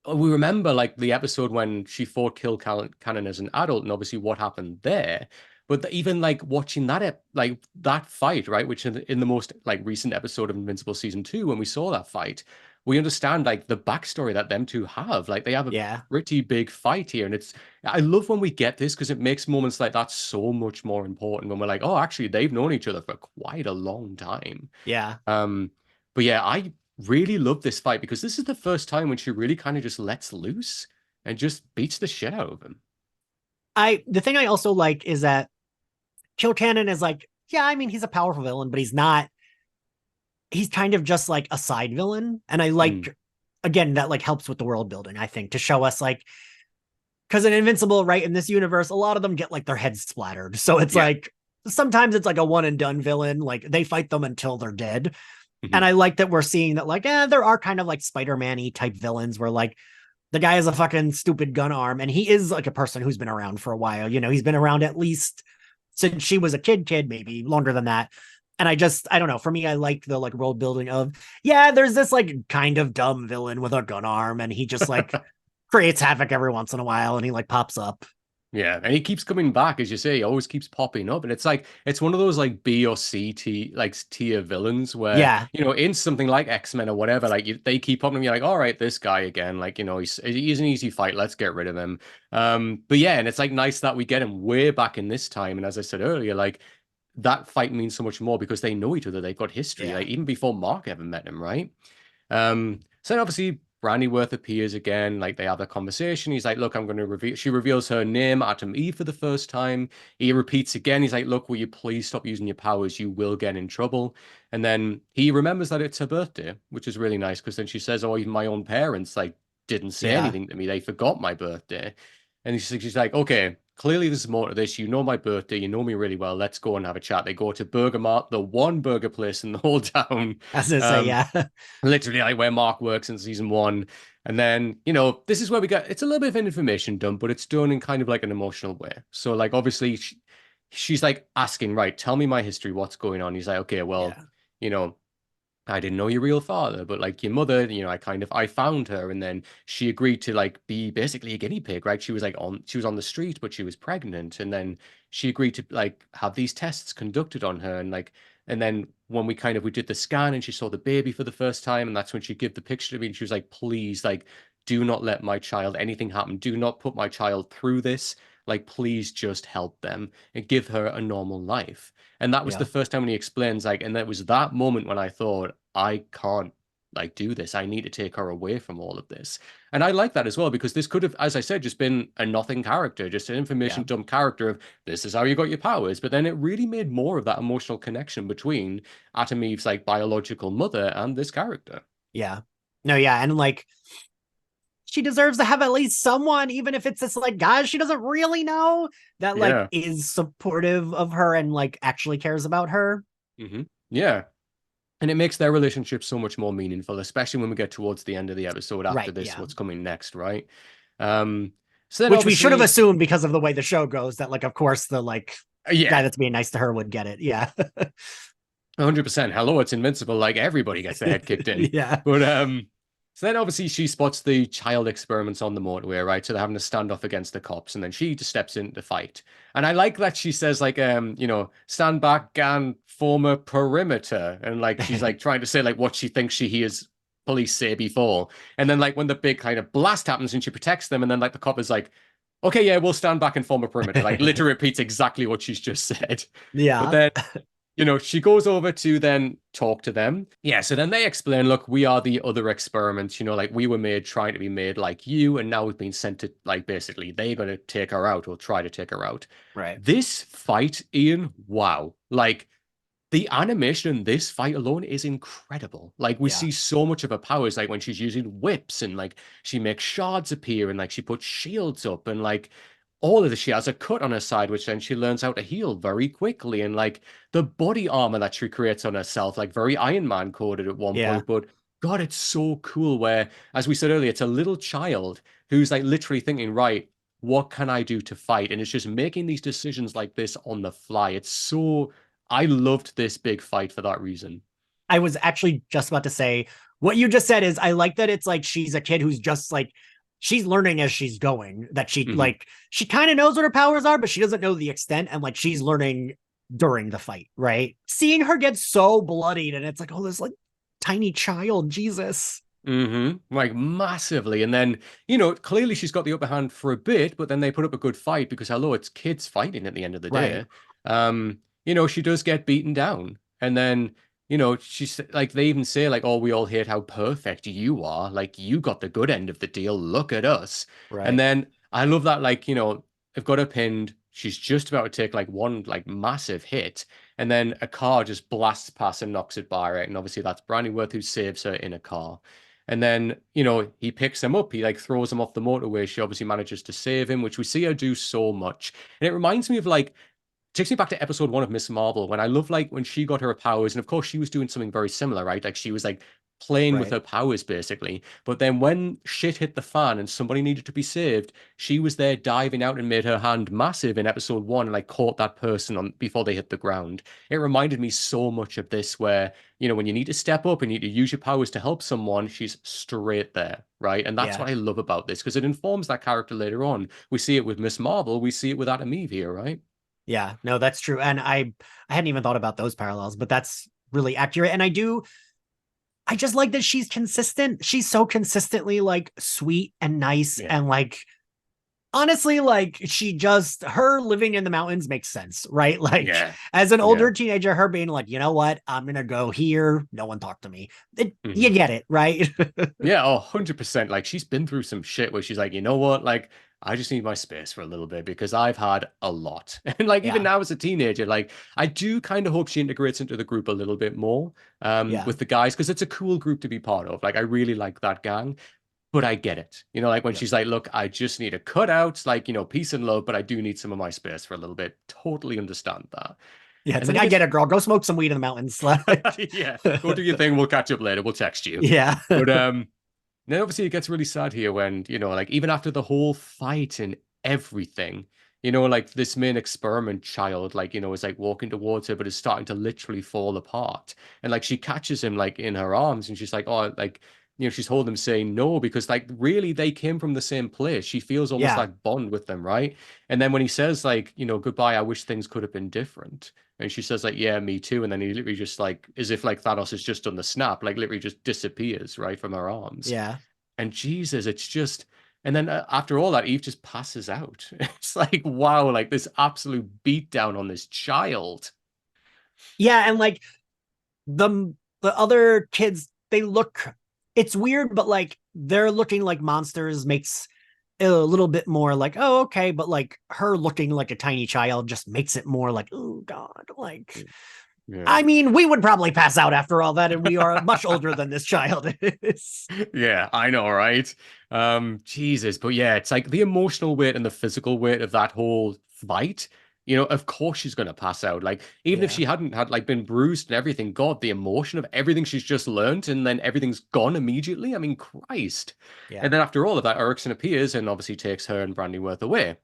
we remember like the episode when she fought Cannon as an adult, and obviously what happened there. But even like watching like that fight, right, which in the most like recent episode of Invincible season 2, when we saw that fight, we understand like the backstory that them two have. Like they have a Yeah. pretty big fight here, and I love when we get this because it makes moments like that so much more important when we're like, oh, actually they've known each other for quite a long time. Yeah. Um, but yeah, I really love this fight because this is the first time when she really kind of just lets loose and just beats the shit out of him. The thing I also like is that Kill Cannon is like, yeah, I mean, he's a powerful villain, but he's kind of just like a side villain. And I Mm, like, again, that like helps with the world building, I think, to show us like, because in Invincible, right, in this universe, a lot of them get like their heads splattered. So it's yeah. like, sometimes it's like a one and done villain. Like they fight them until they're dead. And Mhm. I like that we're seeing that, like, there are kind of like Spider-Man-y type villains where like the guy has a fucking stupid gun arm and he is like a person who's been around for a while. He's been around at least since she was a kid, maybe longer than that. And I don't know. For me, I like the like world building of, yeah, there's this like kind of dumb villain with a gun arm and he just like creates havoc every once in a while and he like pops up. Yeah, and he keeps coming back, as you say. He always keeps popping up, and it's like it's one of those like B or like tier villains where Yeah. in something like X-Men or whatever, like they keep popping. And you're like, all right, this guy again. Like he's an easy fight. Let's get rid of him. But yeah, and it's like nice that we get him way back in this time. And as I said earlier, like that fight means so much more because they know each other. They've got history. Yeah. Like even before Mark ever met him, right? So then obviously Brandyworth appears again, like they have a conversation. He's like, look, I'm going to reveal, she reveals her name, Atom Eve, for the first time. He repeats again. He's like, look, will you please stop using your powers? You will get in trouble. And then he remembers that it's her birthday, which is really nice because then she says, oh, even my own parents, like, didn't say Yeah. anything to me. They forgot my birthday. And she's like, okay, clearly there's more to this. You know my birthday. You know me really well. Let's go and have a chat. They go to Burger Mart, the one burger place in the whole town. I was gonna say, Um, yeah. literally like where Mark works in season one. And then, this is where we get it's a little bit of an information dump, but it's done in kind of like an emotional way. So, like, obviously, she's like asking, right, tell me my history, what's going on? He's like, okay, well, Yeah. you know, I didn't know your real father, but like your mother, I found her and then she agreed to like be basically a guinea pig, right? She was on the street, but she was pregnant. And then she agreed to like have these tests conducted on her. And then when we did the scan and she saw the baby for the first time, and that's when she gave the picture to me and she was like, please, like, do not let my child, anything happen. Do not put my child through this. Like, please just help them and give her a normal life. And that was the Yeah. first time when he explains, like, and that was that moment when I thought, I can't like do this. I need to take her away from all of this. And I like that as well because this could have, as I said, just been a nothing character, just an information Yeah. dump character of this is how you got your powers. But then it really made more of that emotional connection between Atom Eve's like biological mother and this character. Yeah. No, yeah. And like, she deserves to have at least someone, even if it's this like guy she doesn't really know, that like Yeah. is supportive of her and like actually cares about her. Yeah. And it makes their relationship so much more meaningful, especially when we get towards the end of the episode after Right. this, Yeah. what's coming next, right? So then Which we should have obviously, assumed because of the way the show goes that like of course the like guy yeah, that's being nice to her would get it. Yeah. 100%. Hello, it's Invincible. Like everybody gets their head kicked in. Yeah. But so then obviously she spots the child experiments on the motorway, right? So they're having to stand off against the cops, and then she just steps in to fight. And I like that she says like stand back and form a perimeter. And like she's like trying to say like what she thinks she hears police say before. And then like when the big kind of blast happens and she protects them, and then like the cop is like, okay, yeah, we'll stand back and form a perimeter. Like literally repeats exactly what she's just said. But Yeah. then she goes over to then talk to them. Yeah, so then they explain, look, we are the other experiments, like we were made trying to be made like you, and now we've been sent to, like, basically, they're going to take her out or try to take her out. Right. This fight, Ian, wow. Like, the animation in this fight alone is incredible. Like we Yeah. see so much of her powers, like when she's using whips and like she makes shards appear and like she puts shields up and like all of this. She has a cut on her side, which then she learns how to heal very quickly. And like the body armor that she creates on herself, like very Iron Man coded at one Yeah. point. But God, it's so cool where, as we said earlier, it's a little child who's like literally thinking, right, what can I do to fight? And it's just making these decisions like this on the fly. It's so I loved this big fight for that reason. I was actually just about to say what you just said is I like that it's like she's a kid who's just like she's learning as she's going, that she Hmm. like she kind of knows what her powers are, but she doesn't know the extent, and like she's learning during the fight, right? Seeing her get so bloodied and it's like, oh, this like tiny child, Jesus. Like massively. And then, clearly she's got the upper hand for a bit, but then they put up a good fight because hello, it's kids fighting at the end of the Right. day. She does get beaten down. And then, she's like they even say, like, oh, we all hate how perfect you are. Like you got the good end of the deal. Look at us. And Right. then I love that, like, they've got her pinned. She's just about to take like one like massive hit. And then a car just blasts past and knocks it by, right? And obviously that's Brandyworth who saves her in a car. And then, he picks him up. He like throws him off the motorway. She obviously manages to save him, which we see her do so much. And it reminds me of like takes me back to episode 1 of Miss Marvel when I love like when she got her powers, and of course she was doing something very similar, right? Like she was like playing with Right. her powers basically. But then when shit hit the fan and somebody needed to be saved, she was there diving out and made her hand massive in episode 1 and like caught that person on before they hit the ground. It reminded me so much of this where, when you need to step up and you need to use your powers to help someone, she's straight there, right? And that's Yeah. what I love about this because it informs that character later on. We see it with Miss Marvel, we see it with Adam Eve here, right? Yeah. No, that's true. And I hadn't even thought about those parallels, but that's really accurate. And I just like that she's consistent. She's so consistently like sweet and nice Yeah. and like honestly, like she just her living in the mountains makes sense, right? Like Yeah. as an Yeah. older teenager, her being like, you know what, I'm gonna go here. No one talk to me. You Mhm. get it, right? Yeah, 100%. Like she's been through some shit where she's like, you know what? Like, I just need my space for a little bit because I've had a lot. And like even Yeah, now as a teenager, like I do kind of hope she integrates into the group a little bit more yeah, with the guys because it's a cool group to be part of. Like I really like that gang, but I get it. Like when yeah, she's like, look, I just need a cutout, like, peace and love, but I do need some of my space for a little bit. Totally understand that. yeah. It's And then like it I gets get it, girl. Go smoke some weed in the mountains. yeah, go do your thing. We'll catch up later. We'll text you. Yeah, But then obviously it gets really sad here when, like even after the whole fight and everything, like this main experiment child, like, is like walking towards her, but is starting to literally fall apart. And like she catches him like in her arms and she's like, oh, like, she's holding him saying no, because like really they came from the same place. She feels almost yeah, like bond with them, right? And then when he says like, goodbye, I wish things could have been different. And she says like, yeah, me too. And then he literally just like, as if like Thanos has just done the snap, like literally just disappears right from her arms. yeah. And Jesus, it's just, and then after all that, Eve just passes out. It's like, wow, like this absolute beatdown on this child. Yeah, and like the other kids, they look it's weird, but like they're looking like monsters makes it a little bit more like, oh, okay, but like her looking like a tiny child just makes it more like, oh God, like Yeah. I mean, we would probably pass out after all that, and we are much older than this child is. Yeah, I know, right? Jesus, but yeah, it's like the emotional weight and the physical weight of that whole fight. Of course she's gonna pass out. Like, even if Yeah, she hadn't had like been bruised and everything, God, the emotion of everything she's just learned, and then everything's gone immediately. I mean, Christ. yeah, And then after all of that, Erickson appears and obviously takes her and Brandyworth away.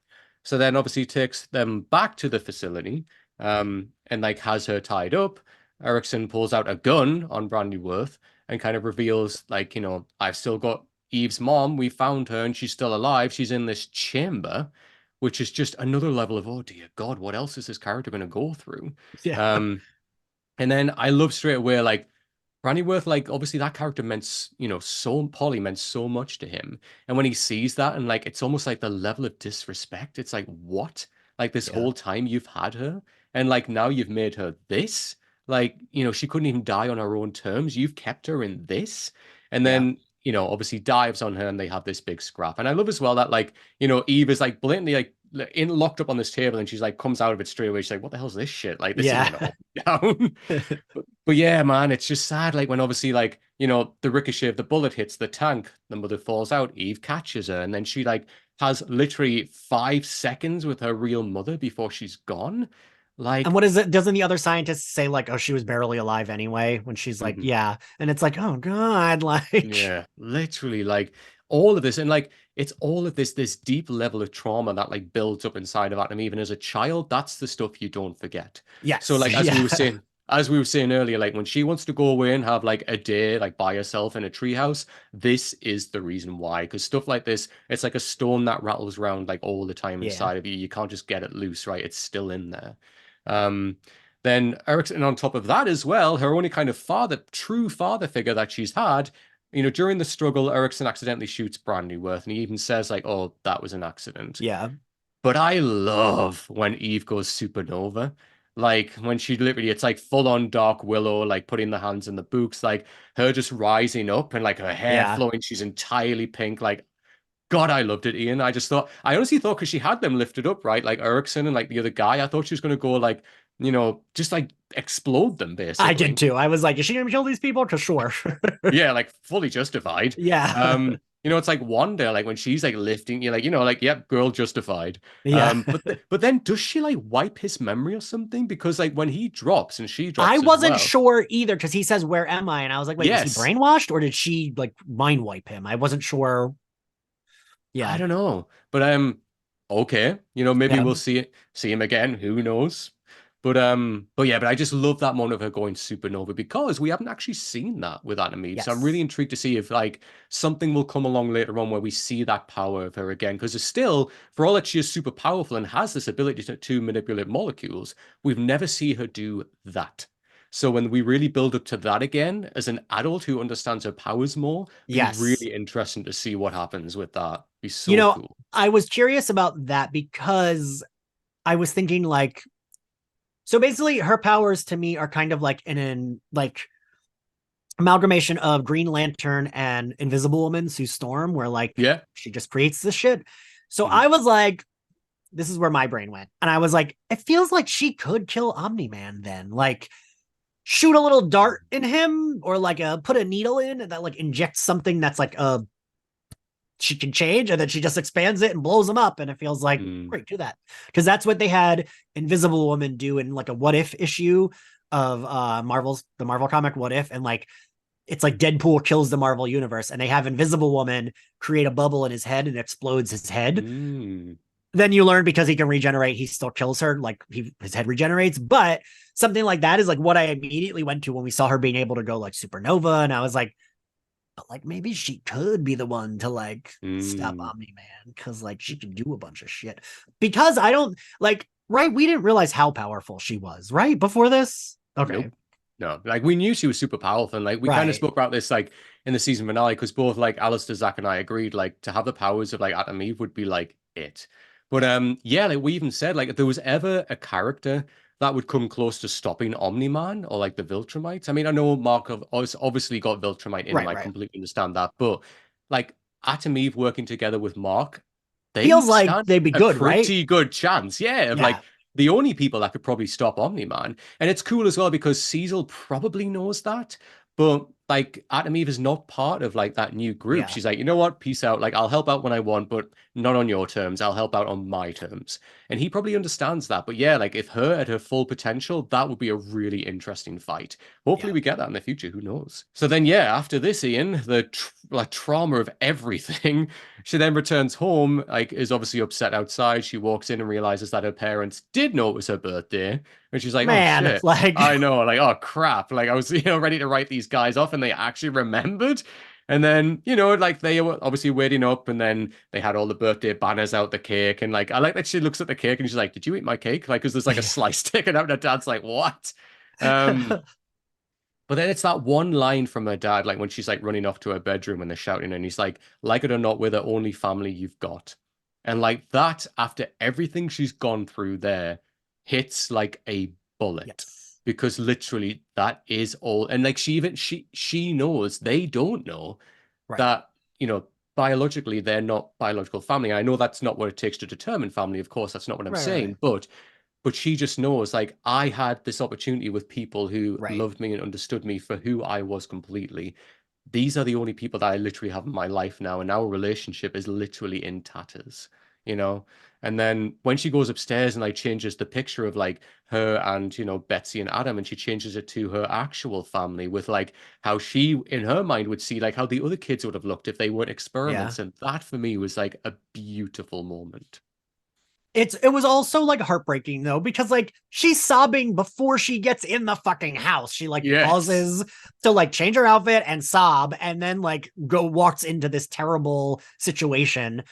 So then obviously takes them back to the facility, and like has her tied up. Erickson pulls out a gun on Brandyworth and kind of reveals, like, I've still got Eve's mom. We found her and she's still alive. She's in this chamber, which is just another level of, oh dear God, what else is this character going to go through? yeah, Um, and then I love straight away, like, Brandyworth, like, obviously that character meant, so, Polly meant so much to him. And when he sees that and, like, it's almost like the level of disrespect, it's like, what? Like, this yeah, whole time you've had her, and, like, now you've made her this? Like, she couldn't even die on her own terms. You've kept her in this? And yeah, then, obviously dives on her and they have this big scrap. And I love as well that, like, Eve is, like, blatantly, like, locked up on this table, and she's like comes out of it straight away. She's like, "What the hell's this shit? Like this isn't Yeah. gonna hold me down." But yeah, man, it's just sad. Like when obviously, like, the ricochet of the bullet hits the tank, the mother falls out, Eve catches her, and then she like has literally 5 seconds with her real mother before she's gone. And Like, what is it? Doesn't the other scientist say like, "Oh, she was barely alive anyway"? When she's like, mhm. "Yeah," and it's like, "Oh God!" Like, Yeah, literally, like all of this, and like it's all of this deep level of trauma that like builds up inside of Adam. Even as a child, that's the stuff you don't forget. So, yes, like yeah, as we were saying earlier, like when she wants to go away and have like a day like by herself in a treehouse, this is the reason why. Because stuff like this, it's like a stone that rattles around like all the time yeah, inside of you. You can't just get it loose, right? It's still in there. Um, then Erickson, on top of that as well, her only kind of true father figure that she's had, during the struggle, Erickson accidentally shoots Brandyworth, and he even says, like, oh, that was an accident. yeah, But I love when Eve goes supernova. Like, when she literally, it's like full on Dark Willow, like putting the hands in the books, like her just rising up and like her hair yeah. flowing. She's entirely pink. Like, God, I loved it, Ian. I honestly thought because she had them lifted up, right? Like Erickson and like the other guy, I thought she was going to go like, just like explode them I did basically. too. I was like, "Is she gonna kill these people?" Cause sure, Yeah, like fully justified. yeah, It's like Wanda, like when she's like lifting, you're like, like, yep, girl justified. yeah. But then does she like wipe his memory or something? Because like when he drops and she I drops as wasn't well. sure either because he says, "Where am I?" And I was like, "Wait, was he Yes, brainwashed or did she like mind wipe him?" I wasn't sure. I Yeah, don't know. But okay. Maybe yeah, we'll see him again. Who knows? But yeah, but I just love that moment of her going supernova because we haven't actually seen that with Adam Eve. So I'm really yes, intrigued to see if like something will come along later on where we see that power of her again. Because it's still, for all that she is super powerful and has this ability to manipulate molecules, we've never seen her do that. So when we really build up to that again, as an adult who understands her powers more, be yes. really interesting to see what happens with that. Be You so know, cool. I was curious about that because I was thinking like, so basically, her powers to me are kind of like an like amalgamation of Green Lantern and Invisible Woman, Sue Storm, where like Yeah. she just creates this shit. So Mhm. I was like, this is where my brain went. And I was like, it feels like she could kill Omni Man then. Like, shoot a little dart in him or like put a needle in that like injects something that's like she can change and then she just expands it and blows them up and it feels like Mm. great, do that because that's what they had Invisible Woman do in like a What If issue of the Marvel comic What If, and like it's like Deadpool kills the Marvel universe and they have Invisible Woman create a bubble in his head and explodes his head. Mm. Then you learn because he can regenerate, he still kills her, like his head regenerates. But something like that is like what I immediately went to when we saw her being able to go like supernova, and I was like, but like maybe she could be the one to like stop Mm. Omni Man because like she can do a bunch of shit. Because I don't like, right, we didn't realize how powerful she was right before this. Okay, Nope. No, like we knew she was super powerful, and like we kind of right, spoke about this like in the season finale because both like Alistair, Zach, and I agreed like to have the powers of like Adam Eve would be like it. But yeah, yeah, like we even said like if there was ever a character that would come close to stopping Omni-Man or like the Viltrumites. I mean, I know Mark have obviously got Viltrumite in him. right, I right. completely understand that, but like Atom Eve working together with Mark, they Feels like stand they'd be a good, right? pretty good chance, yeah, of Yeah, like the only people that could probably stop Omni-Man. And it's cool as well because Cecil probably knows that, but like Atom Eve is not part of like that new group. yeah, She's like, you know what, peace out. Like I'll help out when I want, but not on your terms. I'll help out on my terms. And he probably understands that. But yeah, like if her at her full potential, that would be a really interesting fight. Hopefully yeah, we get that in the future. Who knows? So then, yeah, after this, Ian, the like trauma of everything, she then returns home, like is obviously upset outside. She walks in and realizes that her parents did know it was her birthday, and she's like, "Oh man, shit." like I know, like, oh crap. Like I was, ready to write these guys off and they actually remembered. And then, like they were obviously waiting up and then they had all the birthday banners out, the cake. And like, I like that she looks at the cake and she's like, did you eat my cake? Like, because there's like a yeah. slice sticking out and her dad's like, what? Um, but then it's that one line from her dad, like when she's like running off to her bedroom and they're shouting, and he's like it or not, we're the only family you've got. And like that, after everything she's gone through there, hits like a bullet. Yes, Because literally that is all. And like she knows they don't know right. that, you know, biologically they're not biological family. I know that's not what it takes to determine family. Of course, that's not what I'm Right. saying, but she just knows like I had this opportunity with people who Right. loved me and understood me for who I was completely. These are the only people that I literally have in my life now, and our relationship is literally in tatters, you know? And then when she goes upstairs and like changes the picture of like her and, Betsy and Adam, and she changes it to her actual family with like how she, in her mind, would see like how the other kids would have looked if they weren't Yeah. experiments. And that for me was like a beautiful moment. It was also like heartbreaking though, because like she's sobbing before she gets in the fucking house. She like Yes. pauses to like change her outfit and sob, and then like walks into this terrible situation.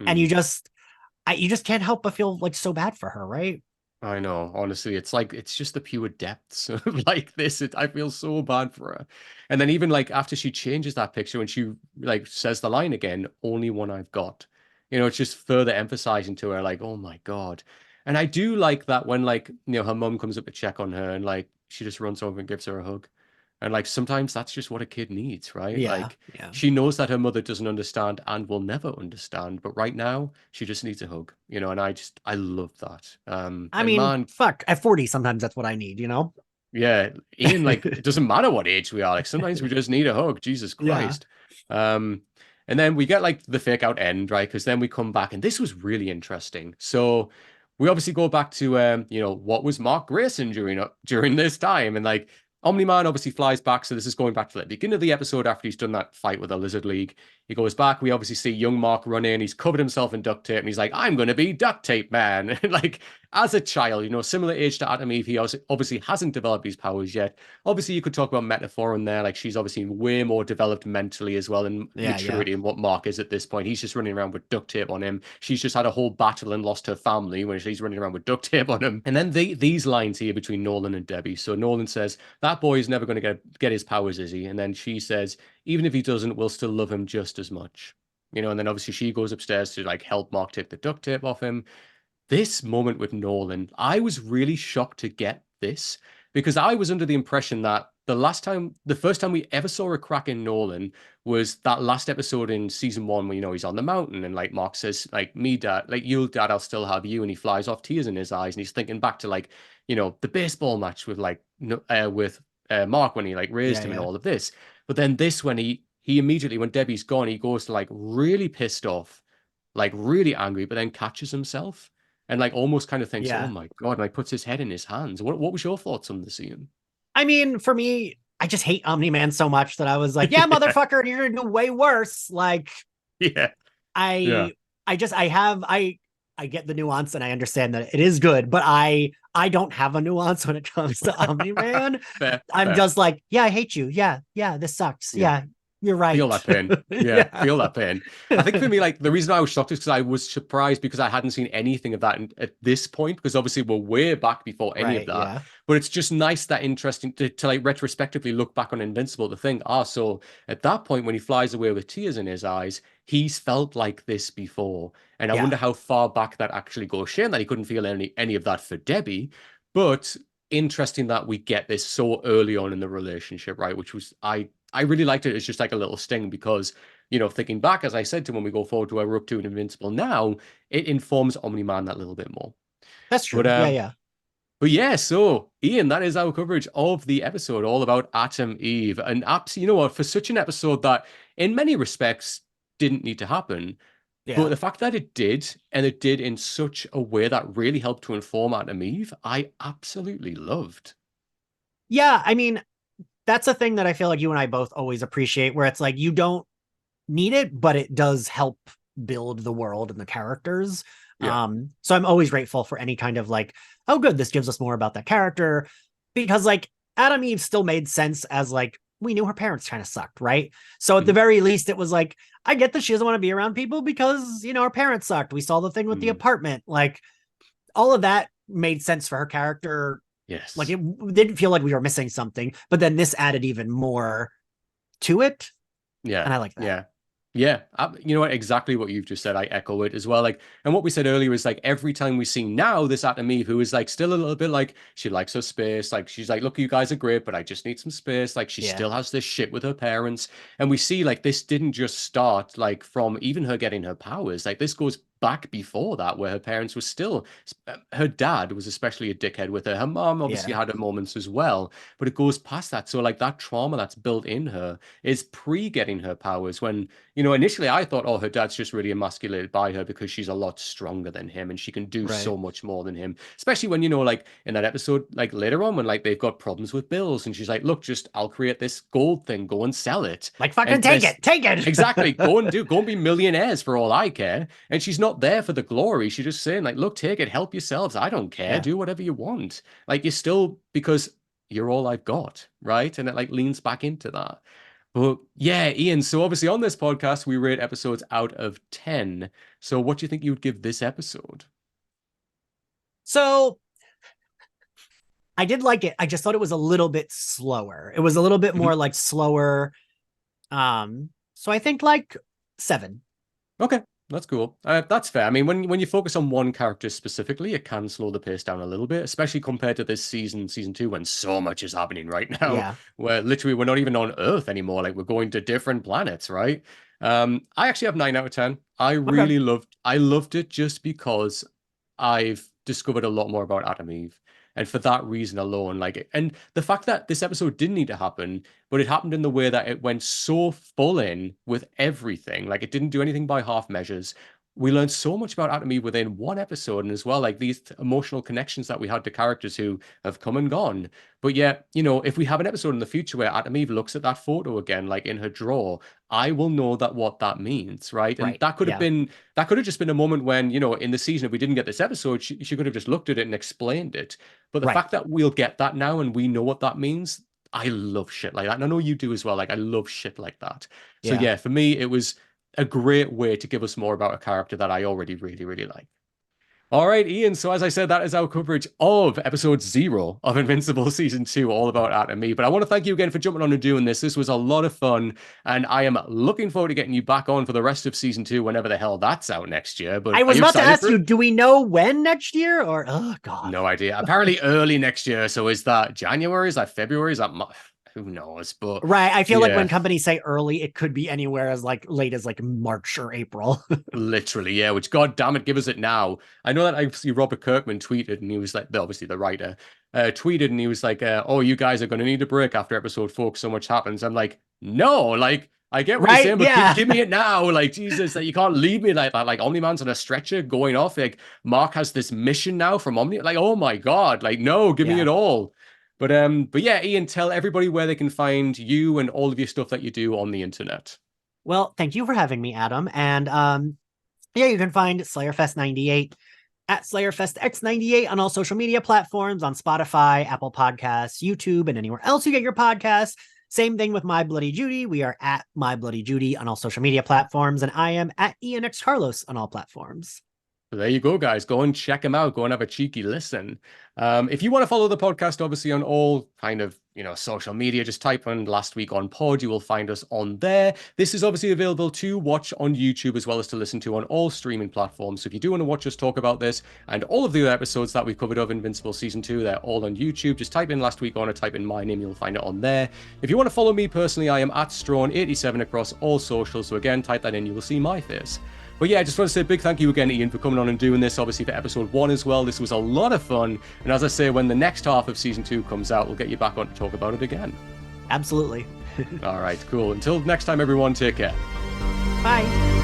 And Hmm. you just can't help but feel like so bad for her, right? I know, honestly, it's like it's just the pure depths of like this. I feel so bad for her. And then even like after she changes that picture and she like says the line again, only one I've got. It's just further emphasizing to her, like, oh my God. And I do like that when like, her mum comes up to check on her and like she just runs over and gives her a hug. And like sometimes that's just what a kid needs, right? Yeah, Like yeah. she knows that her mother doesn't understand and will never understand, but right now she just needs a hug, and I love that. I And mean, man, fuck, at 40, sometimes that's what I need, you know? yeah, Ian, like it doesn't matter what age we are, like sometimes we just need a hug, Jesus Yeah. Christ. Um, and then we get like the fake out end, right? Because then we come back, and this was really interesting. So we obviously go back to what was Mark Grayson during this time, and like Omni-Man obviously flies back. So this is going back to the beginning of the episode after he's done that fight with the Lizard League. He goes back. We obviously see young Mark run in. He's covered himself in duct tape, and he's like, "I'm going to be duct tape man." And like as a child, similar age to Adam Eve, he obviously hasn't developed his powers yet. Obviously, you could talk about metaphor in there. Like she's obviously way more developed mentally as well and Yeah, yeah. maturity in what Mark is at this point. He's just running around with duct tape on him. She's just had a whole battle and lost her family when she's running around with duct tape on him. And then these lines here between Nolan and Debbie. So Nolan says, "That boy is never going to get his powers, is he?" And then she says, "Even if he doesn't, we'll still love him just as much." And then obviously she goes upstairs to like help Mark take the duct tape off him. This moment with Nolan, I was really shocked to get this because I was under the impression that the first time we ever saw a crack in Nolan was that last episode in season one where, he's on the mountain and like Mark says, like, me, dad, like, you, dad, I'll still have you. And he flies off, tears in his eyes. And he's thinking back to like, the baseball match with like, with Mark when he like raised Yeah, him and yeah. all of this. But then this, when he immediately, when Debbie's gone, he goes to like really pissed off, like really angry, but then catches himself and like almost kind of thinks, "Oh Yeah. my God," and like puts his head in his hands. What was your thoughts on the scene? I mean, for me, I just hate Omni-Man so much that I was like, yeah, Yeah, motherfucker, you're gonna do way worse. Like, yeah, yeah. I I just I get the nuance and I understand that it is good, but I don't have a nuance when it comes to Omni-Man. Fair, I'm fair. just like, yeah, I hate you. Yeah, yeah, this sucks. Yeah. Yeah, you're Feel right. that pain. Yeah, Yeah. feel that pain. I think for me, like the reason I was shocked is because I was surprised because I hadn't seen anything of that at this point, because obviously we're way back before any of Right, that. yeah. But it's just nice that interesting to like retrospectively look back on Invincible to think, so at that point when he flies away with tears in his eyes, he's felt like this before. And I Yeah. wonder how far back that actually goes. Shame that he couldn't feel any of that for Debbie, but interesting that we get this so early on in the relationship, right? Which was I really liked it as just like a little sting because, thinking back, as I said to when we go forward to where we're up to in Invincible now, it informs Omni-Man that little bit more. That's But true. Yeah, yeah. but yeah, so Ian, that is our coverage of the episode all about Atom Eve. And you know what, for such an episode that in many respects didn't need to happen, but Yeah. the fact that it did, and it did in such a way that really helped to inform Atom Eve, I absolutely loved. Yeah, I mean, that's a thing that I feel like you and I both always appreciate, where it's like you don't need it, but it does help build the world and the characters. Yeah. So I'm always grateful for any kind of like, oh, good, this gives us more about that character, because like Adam Eve still made sense as like we knew her parents kind of sucked, right? So at the Mhm. very least, it was like I get that she doesn't want to be around people because her parents sucked. We saw the thing with the Mhm. apartment, like all of that made sense for her character. Like Yes. it didn't feel like we were missing something, but then this added even more to it, Yeah. and I like that. Yeah. Yeah, you know what? Exactly what you've just said. I echo it as well. Like, and what we said earlier is like every time we see now this Adam Eve, who is like still a little bit like she likes her space. Like she's like, look, you guys are great, but I just need some space. Like she Yeah. still has this shit with her parents, and we see like this didn't just start like from even her getting her powers. Like this goes back before that, where her parents were still. Her dad was especially a dickhead with her. Her mom obviously Yeah. had her moments as well, but it goes past that. So like that trauma that's built in her is pre getting her powers when initially I thought, oh, her dad's just really emasculated by her because she's a lot stronger than him and she can do Right. so much more than him. Especially when, like in that episode, like later on when like they've got problems with bills and she's like, look, just I'll create this gold thing, go and sell it. Like fucking And take there's it. Take it. exactly go and be millionaires for all I care. And she's not there for the glory. She's just saying, like, look, take it, help yourselves. I don't care. Yeah. Do whatever you want. Like you're still because you're all I've got, right? And it like leans back into that. But yeah, Ian, so obviously on this podcast, we rate episodes out of 10. So what do you think you would give this episode? So I did like it. I just thought it was a little bit slower. It was a little bit Mhm. more like slower. So I think like 7. Okay, that's cool. That's fair. I mean, when you focus on one character specifically, it can slow the pace down a little bit, especially compared to this season 2, when so much is happening right now, Yeah. where literally we're not even on Earth anymore. Like we're going to different planets, right? I actually have 9 out of 10. Okay. I loved it just because I've discovered a lot more about Adam Eve. And for that reason alone, like, and the fact that this episode didn't need to happen, but it happened in the way that it went so full in with everything. Like, it didn't do anything by half measures. We learned so much about Adam Eve within one episode, and as well, like these emotional connections that we had to characters who have come and gone. But yet, if we have an episode in the future where Adam Eve looks at that photo again, like in her drawer, I will know that what that means, right? And Right. Yeah. that could have just been a moment when, in the season, if we didn't get this episode, she could have just looked at it and explained it. But the Right. fact that we'll get that now and we know what that means, I love shit like that. And I know you do as well. Like, I love shit like that. So, Yeah. yeah, for me, it was a great way to give us more about a character that I already really, really like. All right, Ian. So, as I said, that is our coverage of episode 0 of Invincible season 2, all about Art and me. But I want to thank you again for jumping on and doing this. This was a lot of fun, and I am looking forward to getting you back on for the rest of season 2, whenever the hell that's out next year. I But are was you about to excited ask for you, it? do we know when next year or oh god. No idea. Apparently early next year. So is that January? Is that February? Is that who knows? But Right. I feel like when yeah, companies say early, it could be anywhere as like late as like March or April. literally, yeah. Which God damn it, give us it now. I know that I see Robert Kirkman tweeted, and he was like, obviously the writer, tweeted, and he was like, "Oh, you guys are going to need a break after episode 4 because so much happens." I'm like, no, like. I get what you're Right? saying, but Yeah. give me it now. Like, Jesus, like, you can't leave me like that. Like, Omni-Man's on a stretcher going off. Like, Mark has this mission now from Omni. Like, oh my God. Like, no, give me Yeah. it all. But yeah, Ian, tell everybody where they can find you and all of your stuff that you do on the internet. Well, thank you for having me, Adam. And yeah, you can find Slayerfest 98 at SlayerFestX98 on all social media platforms, on Spotify, Apple Podcasts, YouTube, and anywhere else you get your podcasts. Same thing with My Bloody Judy. We are at My Bloody Judy on all social media platforms, and I am at Ian Carlos on all platforms. So there you go, guys. Go and check them out. Go and have a cheeky listen. If you want to follow the podcast, obviously on all kind of social media, just type in Last Week on Pod. You will find us on there. This is obviously available to watch on YouTube as well as to listen to on all streaming platforms. So if you do want to watch us talk about this and all of the other episodes that we've covered of Invincible season 2, they're all on YouTube. Just type in Last Week on or type in my name. You'll find it on there. If you want to follow me personally, I am at Straughan87 across all socials. So again, type that in. You will see my face. But yeah, I just want to say a big thank you again, Ian, for coming on and doing this, obviously for episode 1 as well. This was a lot of fun. And as I say, when the next half of season 2 comes out, we'll get you back on to talk about it again. Absolutely. All right, cool. Until next time, everyone, take care. Bye.